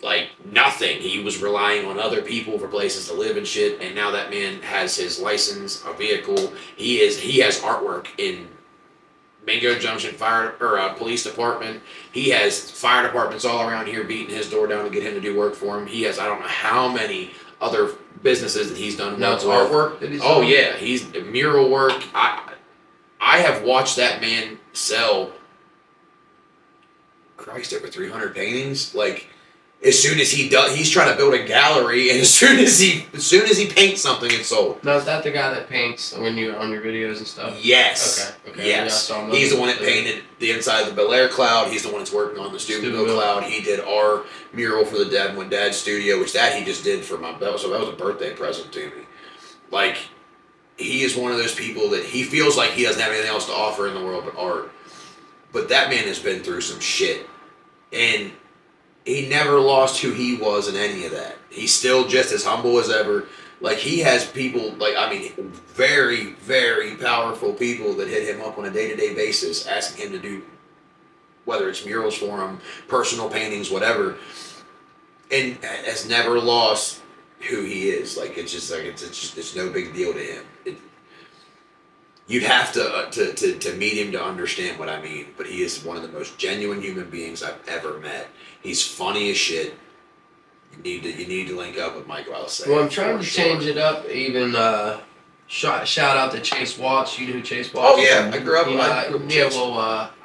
Speaker 2: like nothing. He was relying on other people for places to live and shit, and now that man has his license, a vehicle. He has artwork in Mingo Junction police department. He has fire departments all around here beating his door down to get him to do work for him. He has I don't know how many other businesses that he's done.
Speaker 1: Now it's artwork that he's
Speaker 2: Oh
Speaker 1: done?
Speaker 2: yeah, he's mural work. I have watched that man sell, Christ, over 300 paintings. Like, as soon as he's trying to build a gallery, and as soon as he paints something, it's sold.
Speaker 1: Now, is that the guy that paints when you on your videos and stuff?
Speaker 2: Yes.
Speaker 1: Okay.
Speaker 2: Yes.
Speaker 1: Yeah, I saw him
Speaker 2: He's the one that painted the inside of the Bel Air Cloud. He's the one that's working on the Steubenville Cloud. He did our mural for the Dabbin Dad studio, which he just did for my belt. So that was a birthday present to me. Like, he is one of those people that he feels like he doesn't have anything else to offer in the world but art. But that man has been through some shit. And he never lost who he was in any of that. He's still just as humble as ever. Like, he has people, very, very powerful people that hit him up on a day-to-day basis asking him to do, whether it's murals for him, personal paintings, whatever. And has never lost who he is. Like, it's no big deal to him. You'd have to meet him to understand what I mean, but he is one of the most genuine human beings I've ever met. He's funny as shit. You need to link up with Michael Alisea.
Speaker 1: Well, I'm trying to change it up. Even shout out to Chase Watts. You know who Chase Watts?
Speaker 2: Oh yeah, I grew up.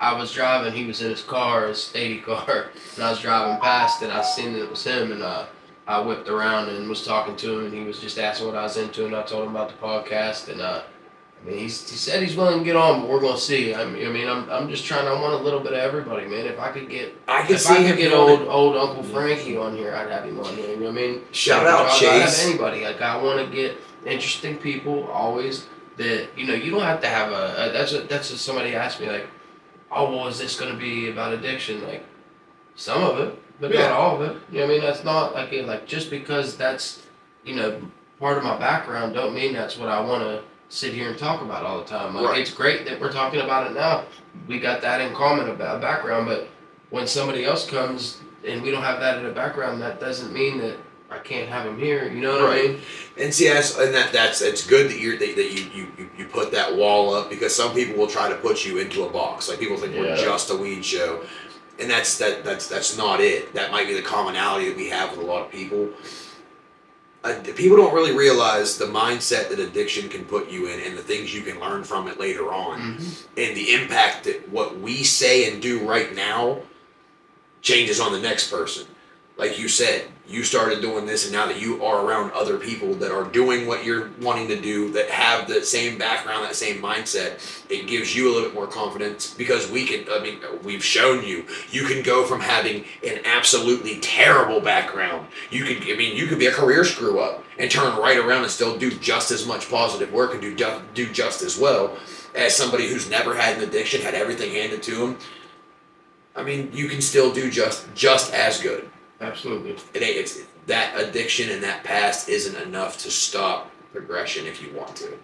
Speaker 1: I was driving. He was in his car, his 80 car, and I was driving past, and I seen that it was him, and I whipped around and was talking to him, and he was just asking what I was into, and I told him about the podcast, and he said he's willing to get on, but we're gonna see. I'm just trying. I want a little bit of everybody, man. If I could get old Uncle Frankie on here, I'd have him on here. You know what I mean?
Speaker 2: Shout out Chase.
Speaker 1: I'd have anybody. Like, I want to get interesting people always. That you don't have to have that's what somebody asked me, like, oh, well, is this gonna be about addiction? Like, some of it, but not all of it. You know what I mean? That's not like just because that's part of my background don't mean that's what I want to sit here and talk about all the time. Like, It's great that we're talking about it now. We got that in common about background, but when somebody else comes and we don't have that in the background, that doesn't mean that I can't have them here. You know what I mean?
Speaker 2: And see, it's good that you put that wall up, because some people will try to put you into a box. Like, people think we're just a weed show, and that's not it. That might be the commonality that we have with a lot of people. People don't really realize the mindset that addiction can put you in, and the things you can learn from it later on, and the impact that what we say and do right now changes on the next person. Like you said, you started doing this, and now that you are around other people that are doing what you're wanting to do, that have the same background, that same mindset, it gives you a little bit more confidence, because we've shown you can go from having an absolutely terrible background. You could be a career screw up and turn right around and still do just as much positive work and do just as well as somebody who's never had an addiction, had everything handed to them. You can still do just as good.
Speaker 1: Absolutely.
Speaker 2: It's that addiction and that past isn't enough to stop progression if you want to.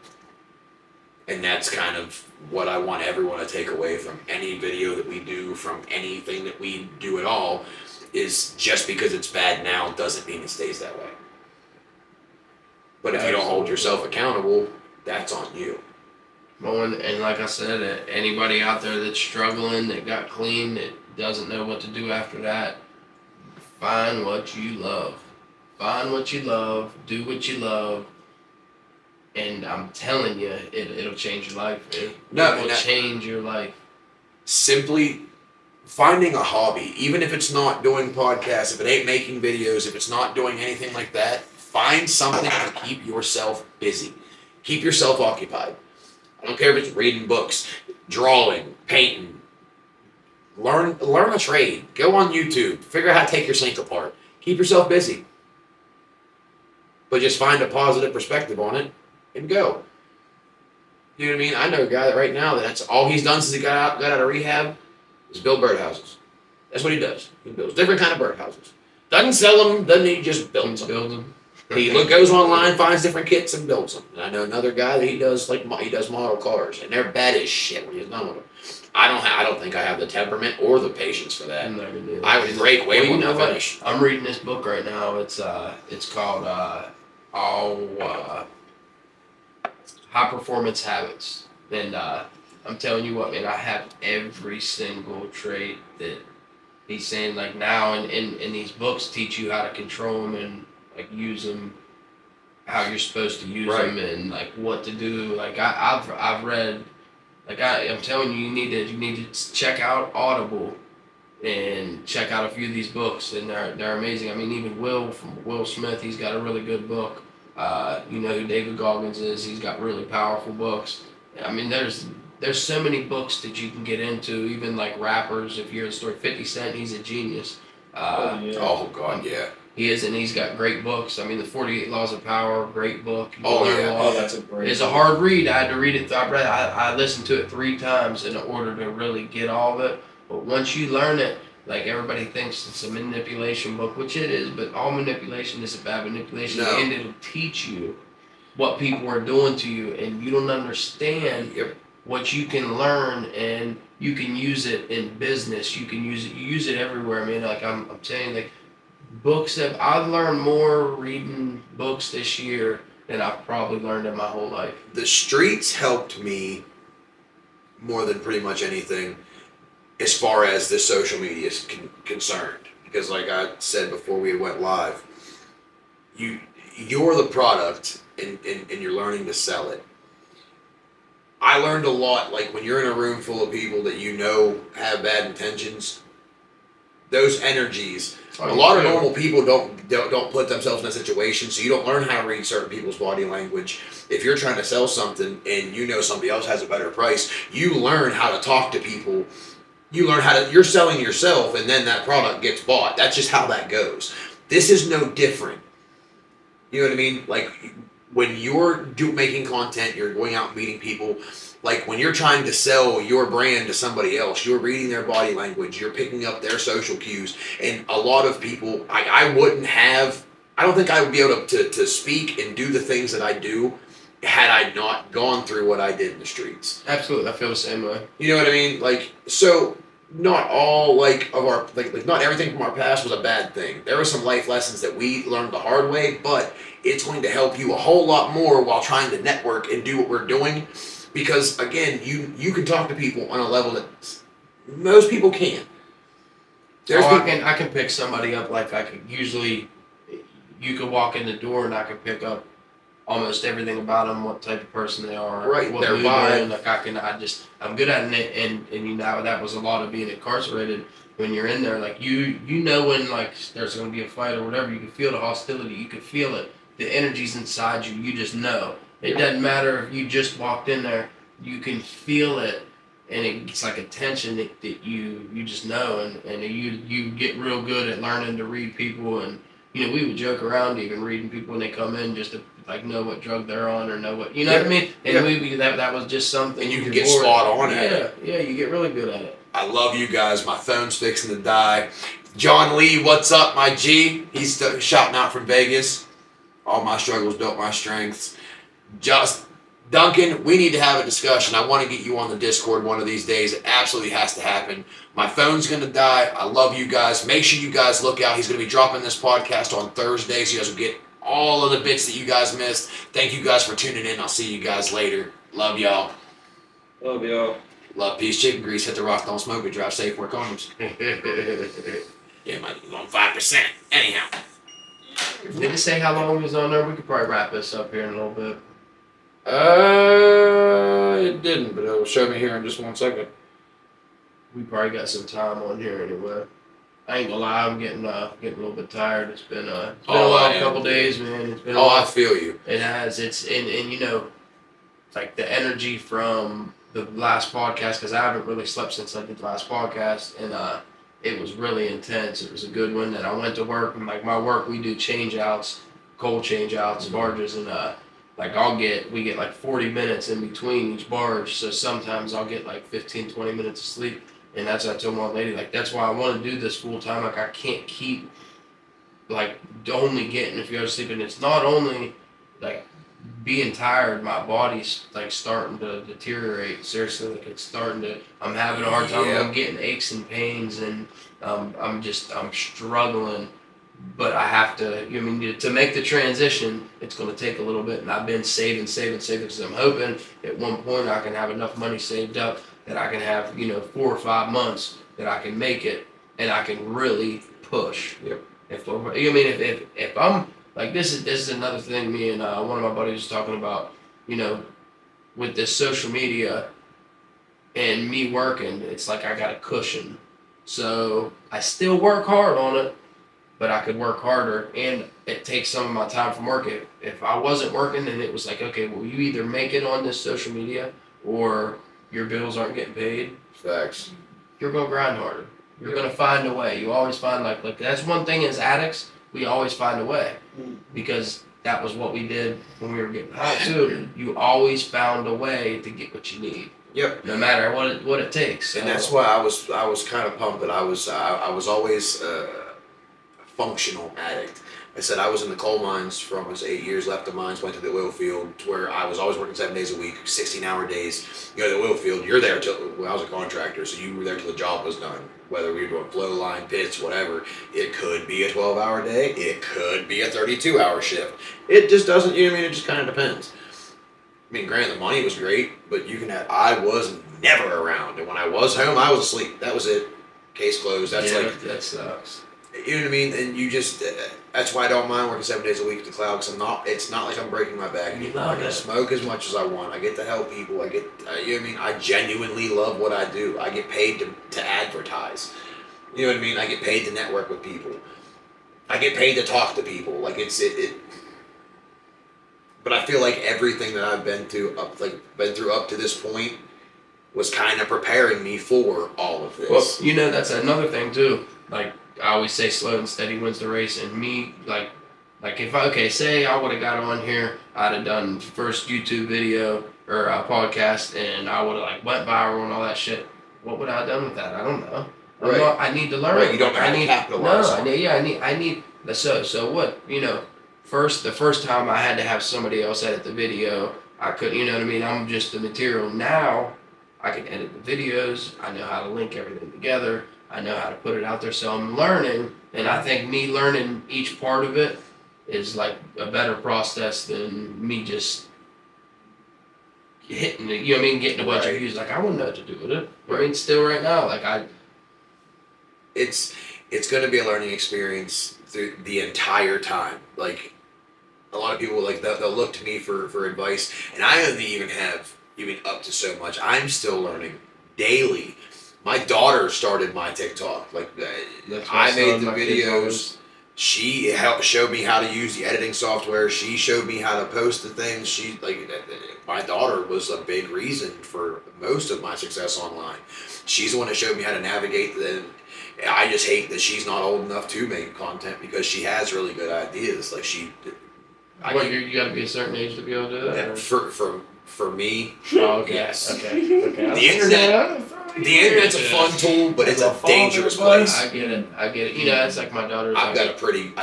Speaker 2: And that's kind of what I want everyone to take away from any video that we do, from anything that we do at all, is just because it's bad now doesn't mean it stays that way. But if you don't hold yourself accountable, that's on you.
Speaker 1: Well, and like I said, anybody out there that's struggling, that got clean, that doesn't know what to do after that, find what you love. Find what you love, do what you love, and I'm telling you, it'll change your life. It will change your life.
Speaker 2: Simply finding a hobby, even if it's not doing podcasts, if it ain't making videos, if it's not doing anything like that, find something to keep yourself busy. Keep yourself occupied. I don't care if it's reading books, drawing, painting. Learn a trade. Go on YouTube. Figure out how to take your sink apart. Keep yourself busy. But just find a positive perspective on it and go. You know what I mean? I know a guy that right now that's all he's done since he got out of rehab is build birdhouses. That's what he does. He builds different kind of birdhouses. Doesn't sell them, doesn't he? Just builds them. He goes online, finds different kits, and builds them. And I know another guy that he does model cars, and they're bad as shit when he's done with them. I don't think I have the temperament or the patience for that. I would break way more than I finish.
Speaker 1: I'm reading this book right now. It's called High Performance Habits, and I'm telling you what, man, I have every single trait that he's saying. Like now, in these books, teach you how to control them and like use them, how you're supposed to use them, and like what to do. Like I've read, like I'm telling you, you need to check out Audible and check out a few of these books, and they're amazing. I mean, even Will Smith, he's got a really good book. You know who David Goggins is? He's got really powerful books. I mean, there's so many books that you can get into. Even like rappers, if you're a story, 50 Cent, he's a genius.
Speaker 2: Oh God, yeah.
Speaker 1: He is, and he's got great books. I mean, the 48 Laws of Power, great book.
Speaker 3: That's a great.
Speaker 1: It's a hard read. I had to read it. I listened to it 3 times in order to really get all of it. But once you learn it, like everybody thinks it's a manipulation book, which it is, but all manipulation is a bad manipulation.
Speaker 2: No.
Speaker 1: And it'll teach you what people are doing to you, and you don't understand what you can learn, and you can use it in business. You use it everywhere, man. Like I'm telling you, like books that I've learned more reading books this year than I've probably learned in my whole life.
Speaker 2: The streets helped me more than pretty much anything as far as the social media is concerned. Because like I said before we went live, you're the product and you're learning to sell it. I learned a lot, like when you're in a room full of people that you know have bad intentions, those energies, a lot of normal people don't put themselves in a situation, so you don't learn how to read certain people's body language. If you're trying to sell something and you know somebody else has a better price, you learn how to talk to people. You learn you're selling yourself, and then that product gets bought. That's just how that goes. This is no different. You know what I mean? Like when you're making content, you're going out and meeting people. Like when you're trying to sell your brand to somebody else, you're reading their body language, you're picking up their social cues. And a lot of people, I don't think I would be able to speak and do the things that I do had I not gone through what I did in the streets.
Speaker 1: Absolutely, I feel the same way.
Speaker 2: You know what I mean? Like, so not all like of our like not everything from our past was a bad thing. There were some life lessons that we learned the hard way, but it's going to help you a whole lot more while trying to network and do what we're doing. Because again, you can talk to people on a level that most people can't.
Speaker 1: I can pick somebody up like I could usually. You could walk in the door and I could pick up almost everything about them, what type of person they are,
Speaker 2: right?
Speaker 1: What
Speaker 2: Their
Speaker 1: mood
Speaker 2: vibe.
Speaker 1: they're in. Like I'm good at it, and you know that was a lot of being incarcerated. When you're in there, like you know when like there's going to be a fight or whatever, you can feel the hostility, you can feel it, the energy's inside you. You just know. It doesn't matter if you just walked in there, you can feel it, and it's like a tension that you just know, and you get real good at learning to read people, and you know we would joke around even reading people when they come in just to like know what drug they're on or know what you know what I mean, and that was just something.
Speaker 2: And you can get spot on at it.
Speaker 1: Yeah, you get really good at it.
Speaker 2: I love you guys. My phone's fixing to die. John Lee, what's up, my G? He's shouting out from Vegas. All my struggles built my strengths. Just Duncan, we need to have a discussion. I want to get you on the Discord one of these days. It absolutely has to happen. My phone's going to die. I love you guys. Make sure you guys look out. He's going to be dropping this podcast on Thursday, so you guys will get all of the bits that you guys missed. Thank you guys for tuning in. I'll see you guys later. Love y'all.
Speaker 3: Love y'all.
Speaker 2: Love, peace, chicken grease. Hit the rock, don't smoke it. Drive safe, wear condoms. Yeah, my on 5%. Anyhow.
Speaker 1: Did it say how long we was on there? We could probably wrap this up here in a little bit.
Speaker 2: It didn't, but it'll show me here in just 1 second.
Speaker 1: We probably got some time on here anyway. I ain't gonna lie, I'm getting a little bit tired. It's been a wild couple days, man. It's been a while.
Speaker 2: I feel you.
Speaker 1: It has. It's and you know, it's like the energy from the last podcast, because I haven't really slept since I did the last podcast, and it was really intense. It was a good one. And I went to work, and like my work, we do change outs, coal change outs, barges, and like we get like 40 minutes in between each barge. So sometimes I'll get like 15, 20 minutes of sleep. And that's what I told my lady, like, that's why I want to do this full time. Like, I can't keep, like, only getting, if you go to sleep. And it's not only, like, being tired, my body's, like, starting to deteriorate. Seriously, like, it's starting to, I'm having a hard time.
Speaker 2: Yeah.
Speaker 1: I'm getting aches and pains, and I'm struggling. But I have to, you know, I mean, to make the transition, it's going to take a little bit. And I've been saving, because I'm hoping at one point I can have enough money saved up that I can have, 4 or 5 months that I can make it, and I can really push.
Speaker 2: Yep.
Speaker 1: If I'm like, this is another thing. Me and one of my buddies was talking about, with this social media and me working, it's like I got a cushion, so I still work hard on it, but I could work harder, and it takes some of my time from work. If I wasn't working, then it was like, okay, well, you either make it on this social media or your bills aren't getting paid.
Speaker 2: Facts.
Speaker 1: You're gonna grind harder. You're gonna find a way. You always find like that's one thing as addicts, we always find a way, because that was what we did when we were getting high too. You always found a way to get what you need.
Speaker 2: Yep.
Speaker 1: No matter what it takes. So.
Speaker 2: And that's why I was kind of pumped that I was always a functional addict. I said I was in the coal mines for almost 8 years, left the mines, went to the oil field, where I was always working 7 days a week, 16-hour days. You know, the oil field, you're there till, well, I was a contractor, so you were there till the job was done. Whether we were doing flow line, pits, whatever, it could be a 12-hour day, it could be a 32-hour shift. It just doesn't, you know what I mean, it just kind of depends. I mean, granted, the money was great, but I was never around, and when I was home, I was asleep. That was it. Case closed. That's
Speaker 1: that sucks.
Speaker 2: You know what I mean? And you just, that's why I don't mind working 7 days a week at the cloud, because it's not like I'm breaking my back anymore. I can smoke as much as I want. I get to help people. You know what I mean? I genuinely love what I do. I get paid to advertise. You know what I mean? I get paid to network with people. I get paid to talk to people. Like but I feel like everything that I've been through up to this point was kind of preparing me for all of this.
Speaker 1: Well, that's another thing too. Like, I always say slow and steady wins the race, and me, like if say I would have got on here, I'd have done first YouTube video or a podcast, and I would have like went viral and all that shit. What would I have done with that? I don't know.
Speaker 2: Right.
Speaker 1: I need to learn.
Speaker 2: Right. You don't know how to capitalize.
Speaker 1: I need. So what? The first time I had to have somebody else edit the video. I could, you know what I mean? I'm just the material. Now I can edit the videos. I know how to link everything together. I know how to put it out there, so I'm learning, and I think me learning each part of it is like a better process than me just hitting it, getting a bunch of views. Like, I wouldn't know what to do with it. I mean, still right now,
Speaker 2: it's going to be a learning experience through the entire time. Like, a lot of people, like, they'll look to me for advice, and I only even have up to so much. I'm still learning daily. My daughter started my TikTok. Like, I made the videos. She showed me how to use the editing software. She showed me how to post the things. My daughter was a big reason for most of my success online. She's the one that showed me how to navigate I just hate that she's not old enough to make content, because she has really good ideas. Like, you
Speaker 1: got to be a certain age to be able to do that?
Speaker 2: For me,
Speaker 1: oh, okay.
Speaker 2: Yes.
Speaker 1: Okay.
Speaker 2: The internet's a fun tool, but it's a dangerous place.
Speaker 1: I get it. It's like my daughter's.
Speaker 2: I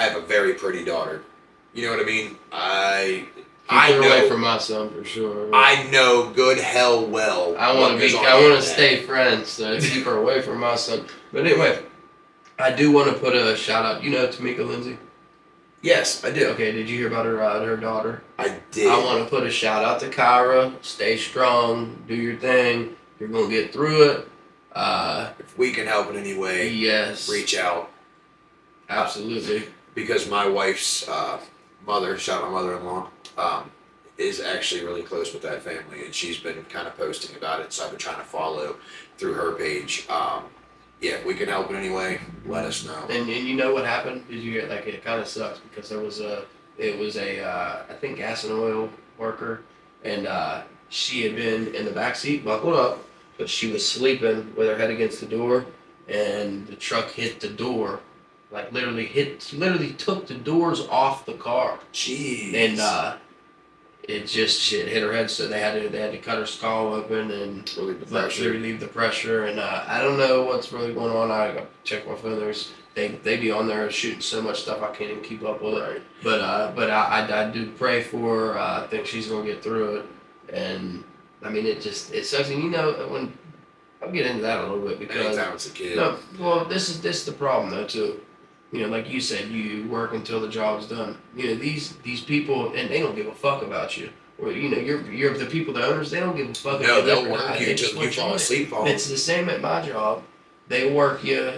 Speaker 2: have a very pretty daughter. You know what I mean?
Speaker 1: Keep
Speaker 2: I
Speaker 1: her
Speaker 2: know.
Speaker 1: away from my son for sure.
Speaker 2: I know good hell well.
Speaker 1: I want to
Speaker 2: what
Speaker 1: be.
Speaker 2: goes on
Speaker 1: I
Speaker 2: the
Speaker 1: want to
Speaker 2: internet.
Speaker 1: stay friends. So keep her away from my son. But anyway, I do want to put a shout out. You know Tamika Lindsay?
Speaker 2: Yes, I do.
Speaker 1: Okay. Did you hear about her daughter?
Speaker 2: I did.
Speaker 1: I want to put a shout out to Kyra. Stay strong. Do your thing. You're gonna get through it.
Speaker 2: If we can help in any way,
Speaker 1: Yes.
Speaker 2: reach out.
Speaker 1: Absolutely.
Speaker 2: Because my wife's mother, shout out my mother-in-law, is actually really close with that family, and she's been kind of posting about it. So I've been trying to follow through her page. Yeah, if we can help in any way, let us know.
Speaker 1: And you know what happened? Did you hear? Like it kind of sucks because it was a I think gas and oil worker, and she had been in the back seat buckled up, but she was sleeping with her head against the door, and the truck hit the door, like literally took the doors off the car,
Speaker 2: Jeez.
Speaker 1: and it just shit hit her head, so they had to cut her skull open and
Speaker 2: Relieve the pressure.
Speaker 1: relieve the pressure. And I don't know what's really going on. I gotta check my phone. They be on there shooting so much stuff I can't even keep up with it. But I do pray for her. I think she's gonna get through it. And I mean it sucks. And you know when I'll get into that a little bit because
Speaker 2: Anytime it's a kid.
Speaker 1: no, well this is the problem though too. You know, like you said, you work until the job's done. You know, these people, and they don't give a fuck about you. Or you know, you're the people, the owners. They don't give a fuck.
Speaker 2: No,
Speaker 1: if you
Speaker 2: they'll
Speaker 1: live or
Speaker 2: work
Speaker 1: not.
Speaker 2: you
Speaker 1: They
Speaker 2: until
Speaker 1: just
Speaker 2: you
Speaker 1: want
Speaker 2: fall
Speaker 1: in.
Speaker 2: asleep on
Speaker 1: It's the same at my job. They work you,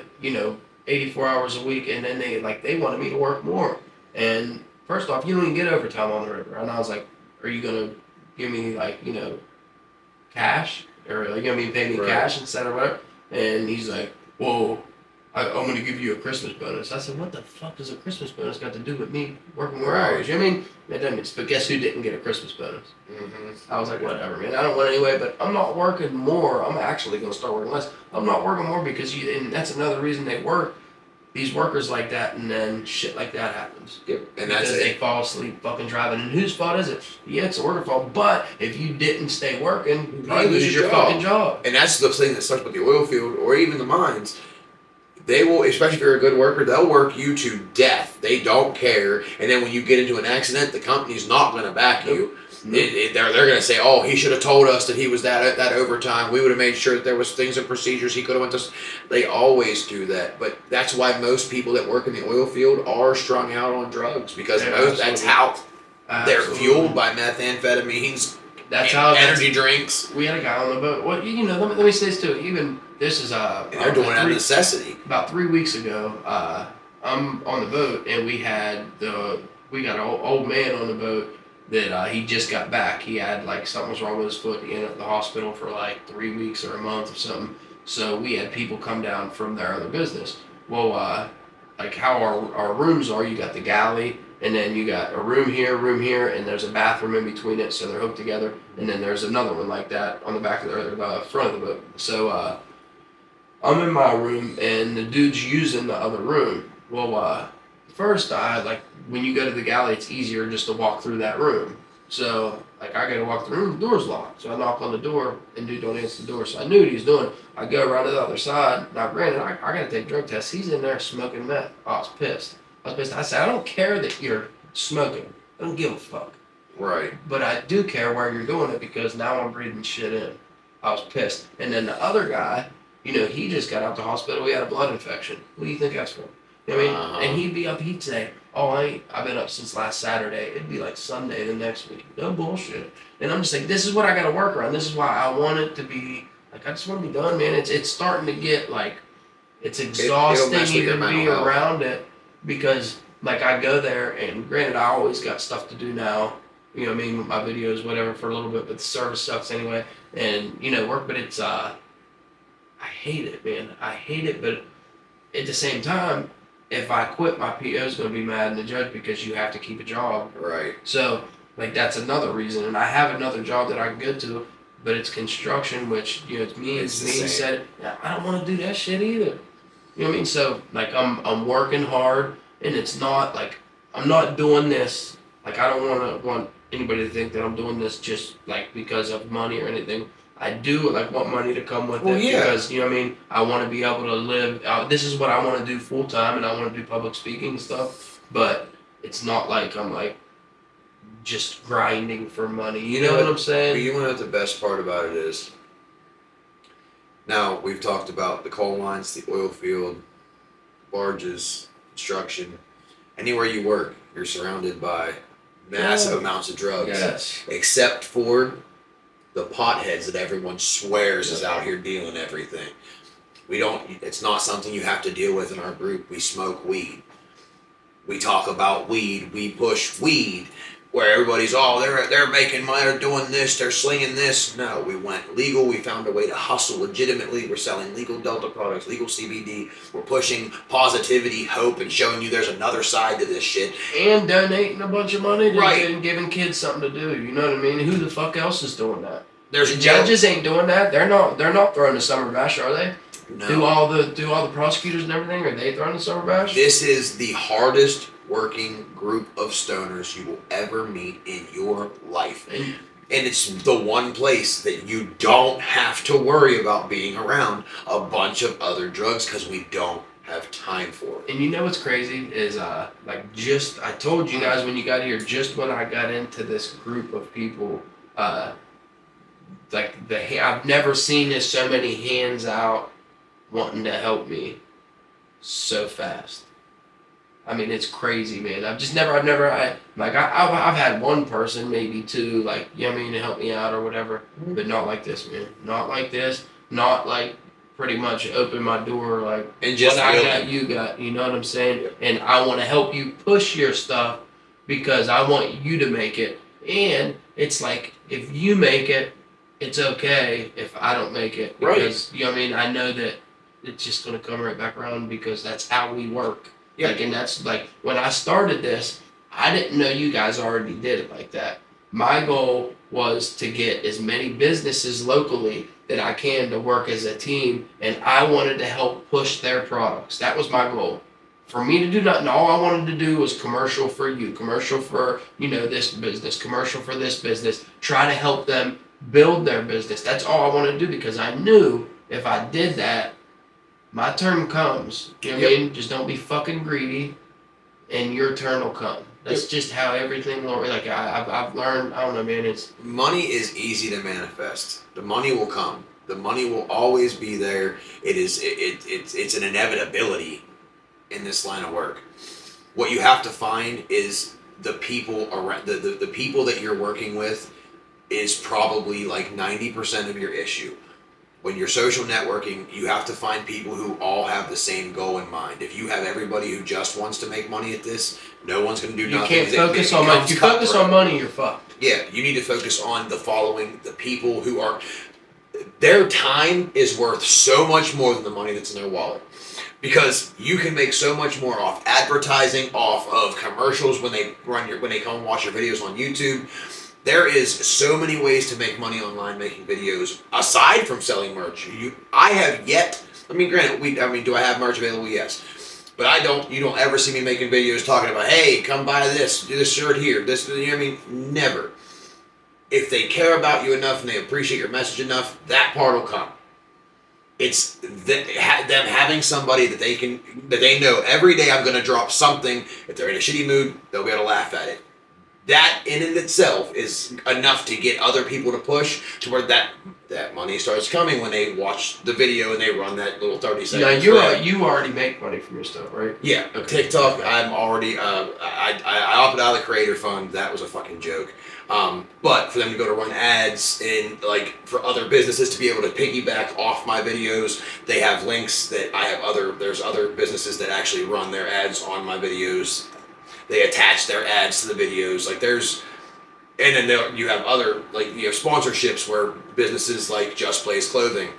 Speaker 1: 84 hours a week, and then they wanted me to work more. And first off, you don't even get overtime on the river. And I was like, are you gonna give me cash, or are you gonna pay me
Speaker 2: Right.
Speaker 1: cash instead of whatever? And he's like, whoa. I'm going to give you a Christmas bonus. I said, what the fuck does a Christmas bonus got to do with me working more hours? You know what I mean? It doesn't, but guess who didn't get a Christmas bonus?
Speaker 2: Mm-hmm.
Speaker 1: I was like, whatever, man. I don't want it anyway, but I'm not working more. I'm actually going to start working less. I'm not working more because and that's another reason they work. These workers like that, and then shit like that happens.
Speaker 2: Yep, and
Speaker 1: Because
Speaker 2: that's
Speaker 1: they
Speaker 2: it.
Speaker 1: fall asleep fucking driving. And whose fault is it? Yeah, it's the worker's fault. But if you didn't stay working, you
Speaker 2: probably lose
Speaker 1: lose
Speaker 2: your
Speaker 1: your
Speaker 2: job.
Speaker 1: fucking job.
Speaker 2: And that's the thing that sucks with the oil field or even the mines. They will, especially if you're a good worker, they'll work you to death. They don't care. And then when you get into an accident, the company's not going to back you. They're going to say, oh, he should have told us that he was that overtime. We would have made sure that there was things and procedures he could have went to. They always do that. But that's why most people that work in the oil field are strung out on drugs because
Speaker 1: Yeah,
Speaker 2: that's how they're
Speaker 1: Absolutely.
Speaker 2: fueled by methamphetamines,
Speaker 1: That's how
Speaker 2: energy drinks.
Speaker 1: We had a guy on the boat. Well, let me say this too. Even this is
Speaker 2: And they're doing it out of necessity.
Speaker 1: About 3 weeks ago, I'm on the boat, and we got an old man on the boat that he just got back. He had something was wrong with his foot. He ended up in the hospital for 3 weeks or a month or something. So we had people come down from their other business. Well, how our rooms are, you got the galley, and then you got a room here, and there's a bathroom in between it, so they're hooked together. And then there's another one like that on the back of the front of the boat. So I'm in my room, and the dude's using the other room. Well, first when you go to the galley, it's easier just to walk through that room. So I gotta walk through the room, the door's locked. So I knock on the door, and dude don't answer the door. So I knew what he was doing. I go around to the other side. Now granted, I gotta take drug tests. He's in there smoking meth. I was pissed. I said, I don't care that you're smoking. I don't give a fuck.
Speaker 2: Right.
Speaker 1: But I do care where you're doing it because now I'm breathing shit in. I was pissed. And then the other guy, he just got out the hospital. He had a blood infection. What do you think that's from? You know what I mean?
Speaker 2: Uh-huh.
Speaker 1: And he'd say, oh, I've been up since last Saturday. It'd be Sunday the next week. No bullshit. And I'm just like, this is what I got to work around. This is why I want it to be, I just want to be done, man. It's starting to get, it's exhausting
Speaker 2: mess with your
Speaker 1: even
Speaker 2: mental
Speaker 1: being
Speaker 2: health.
Speaker 1: around it because, I go there, and granted, I always got stuff to do now. You know what I mean? With my videos, whatever, for a little bit, but the service sucks anyway. And, work, but it's, I hate it, man. I hate it, but at the same time, if I quit, my PO's going to be mad and the judge because you have to keep a job.
Speaker 2: Right.
Speaker 1: So, that's another reason. And I have another job that I can go to, but it's construction, which, it's me
Speaker 2: It's the
Speaker 1: and
Speaker 2: same.
Speaker 1: said, I don't want to do that shit either. You know what I mean? So, I'm working hard, and it's not, I'm not doing this, I don't want anybody to think that I'm doing this just, because of money or anything. I do want money to come with it because you know what I mean. I want to be able to live. This is what I want to do full time, and I want to do public speaking and stuff. But it's not I'm just grinding for money. You know what I'm
Speaker 2: But
Speaker 1: saying?
Speaker 2: you know what the best part about it is? Now, we've talked about the coal mines, the oil field, barges, construction. Anywhere you work, you're surrounded by massive amounts of drugs.
Speaker 1: Yes.
Speaker 2: Except for the potheads that everyone swears is out here dealing everything. We don't, it's not something you have to deal with in our group. We smoke weed. We talk about weed. We push weed. Where everybody's, they're making money, they're doing this, they're slinging this. No, we went legal. We found a way to hustle legitimately. We're selling legal Delta products, legal CBD. We're pushing positivity, hope, and showing you there's another side to this shit.
Speaker 1: And donating a bunch of money to
Speaker 2: Right.
Speaker 1: and giving kids something to do. You know what I mean? Who the fuck else is doing that?
Speaker 2: There's
Speaker 1: The judges ain't doing that. They're not throwing the summer bash, are they?
Speaker 2: No.
Speaker 1: Do all the prosecutors and everything? Are they throwing the summer bash?
Speaker 2: This is the hardest working group of stoners you will ever meet in your life.
Speaker 1: And
Speaker 2: it's the one place that you don't have to worry about being around a bunch of other drugs because we don't have time for it.
Speaker 1: And you know what's crazy is I told you guys when you got here, just when I got into this group of people, I've never seen this so many hands out wanting to help me so fast. I mean, it's crazy, man. I've had one person, maybe two, like, you know what I mean, to help me out or whatever, but not like this, man. Not like this. Not like pretty much open my door, like,
Speaker 2: And just
Speaker 1: what I
Speaker 2: really-
Speaker 1: got, you got. You know what I'm saying? And I want to help you push your stuff because I want you to make it. And it's like, if you make it, it's okay if I don't make it. Because, you know what I mean? I know that it's just going to come right back around because that's how we work.
Speaker 2: Yeah.
Speaker 1: Like, and that's like, when I started this, I didn't know you guys already did it like that. My goal was to get as many businesses locally that I can to work as a team, and I wanted to help push their products. That was my goal. For me to do nothing, all I wanted to do was commercial for you, commercial for, this business, commercial for this business, try to help them build their business. That's all I wanted to do because I knew if I did that, my turn comes. You know what I mean? Just don't be fucking greedy, and your turn will come. That's just how everything works. Like I've learned. I don't know, man. It's
Speaker 2: money is easy to manifest. The money will come. The money will always be there. It's an inevitability in this line of work. What you have to find is the people around the people that you're working with is probably like 90% of your issue. When you're social networking, you have to find people who all have the same goal in mind. If you have everybody who just wants to make money at this, no one's going to do nothing.
Speaker 1: You can't focus on money. If you focus on money, you're fucked.
Speaker 2: Yeah, you need to focus on the following, the people who are, their time is worth so much more than the money that's in their wallet. Because you can make so much more off advertising, off of commercials when they come and watch your videos on YouTube. There is so many ways to make money online making videos aside from selling merch. I have yet. I mean, granted, do I have merch available? Yes, but I don't. You don't ever see me making videos talking about, hey, come buy this, do this shirt here, this. You know what I mean? Never. If they care about you enough and they appreciate your message enough, that part will come. It's them having somebody that they know every day I'm going to drop something. If they're in a shitty mood, they'll be able to laugh at it. That in and itself is enough to get other people to push to where that money starts coming when they watch the video and they run that little 30 seconds.
Speaker 1: Now you already make money from your stuff, right?
Speaker 2: Yeah, TikTok. I'm already. I opted out of the creator fund. That was a fucking joke. But for them to go to run ads and like for other businesses to be able to piggyback off my videos, they have links that I have there's other businesses that actually run their ads on my videos. They attach their ads to the videos. Like and then you have other, like you have sponsorships where businesses like Just Blaze Clothing,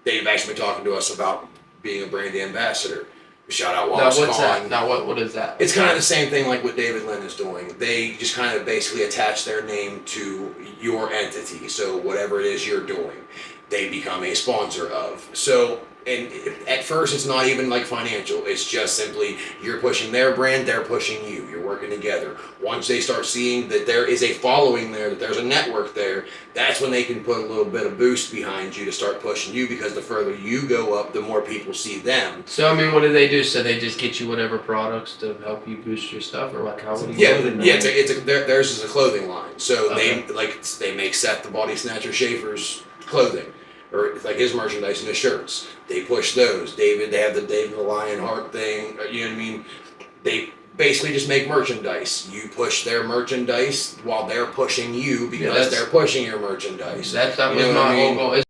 Speaker 2: they've actually been talking to us about being a brand ambassador. Shout out Wallace
Speaker 1: Now what's
Speaker 2: Kahn.
Speaker 1: that? Now what is that?
Speaker 2: It's kind of the same thing like what David Lynn is doing. They just kind of basically attach their name to your entity. So whatever it is you're doing. they become a sponsor of. So, and at first it's not even like financial. It's just simply you're pushing their brand, they're pushing you. You're working together. Once they start seeing that there is a following there, that there's a network there, that's when they can put a little bit of boost behind you to start pushing you, because the further you go up, the more people see them.
Speaker 1: So I mean, what do they do? So they just get you whatever products to help you boost your stuff, or like how would you?
Speaker 2: Yeah, theirs is a clothing line. So
Speaker 1: Okay.
Speaker 2: they make Seth the Body Snatcher Schaefer's clothing, or it's like his merchandise and his shirts. They push those. David, they have the David the Lionheart thing. You know what I mean? They basically just make merchandise. You push their merchandise while they're pushing you, because
Speaker 1: that's-
Speaker 2: they're pushing your merchandise.
Speaker 1: That
Speaker 2: You
Speaker 1: was
Speaker 2: know what
Speaker 1: my
Speaker 2: I
Speaker 1: whole
Speaker 2: mean?
Speaker 1: goal.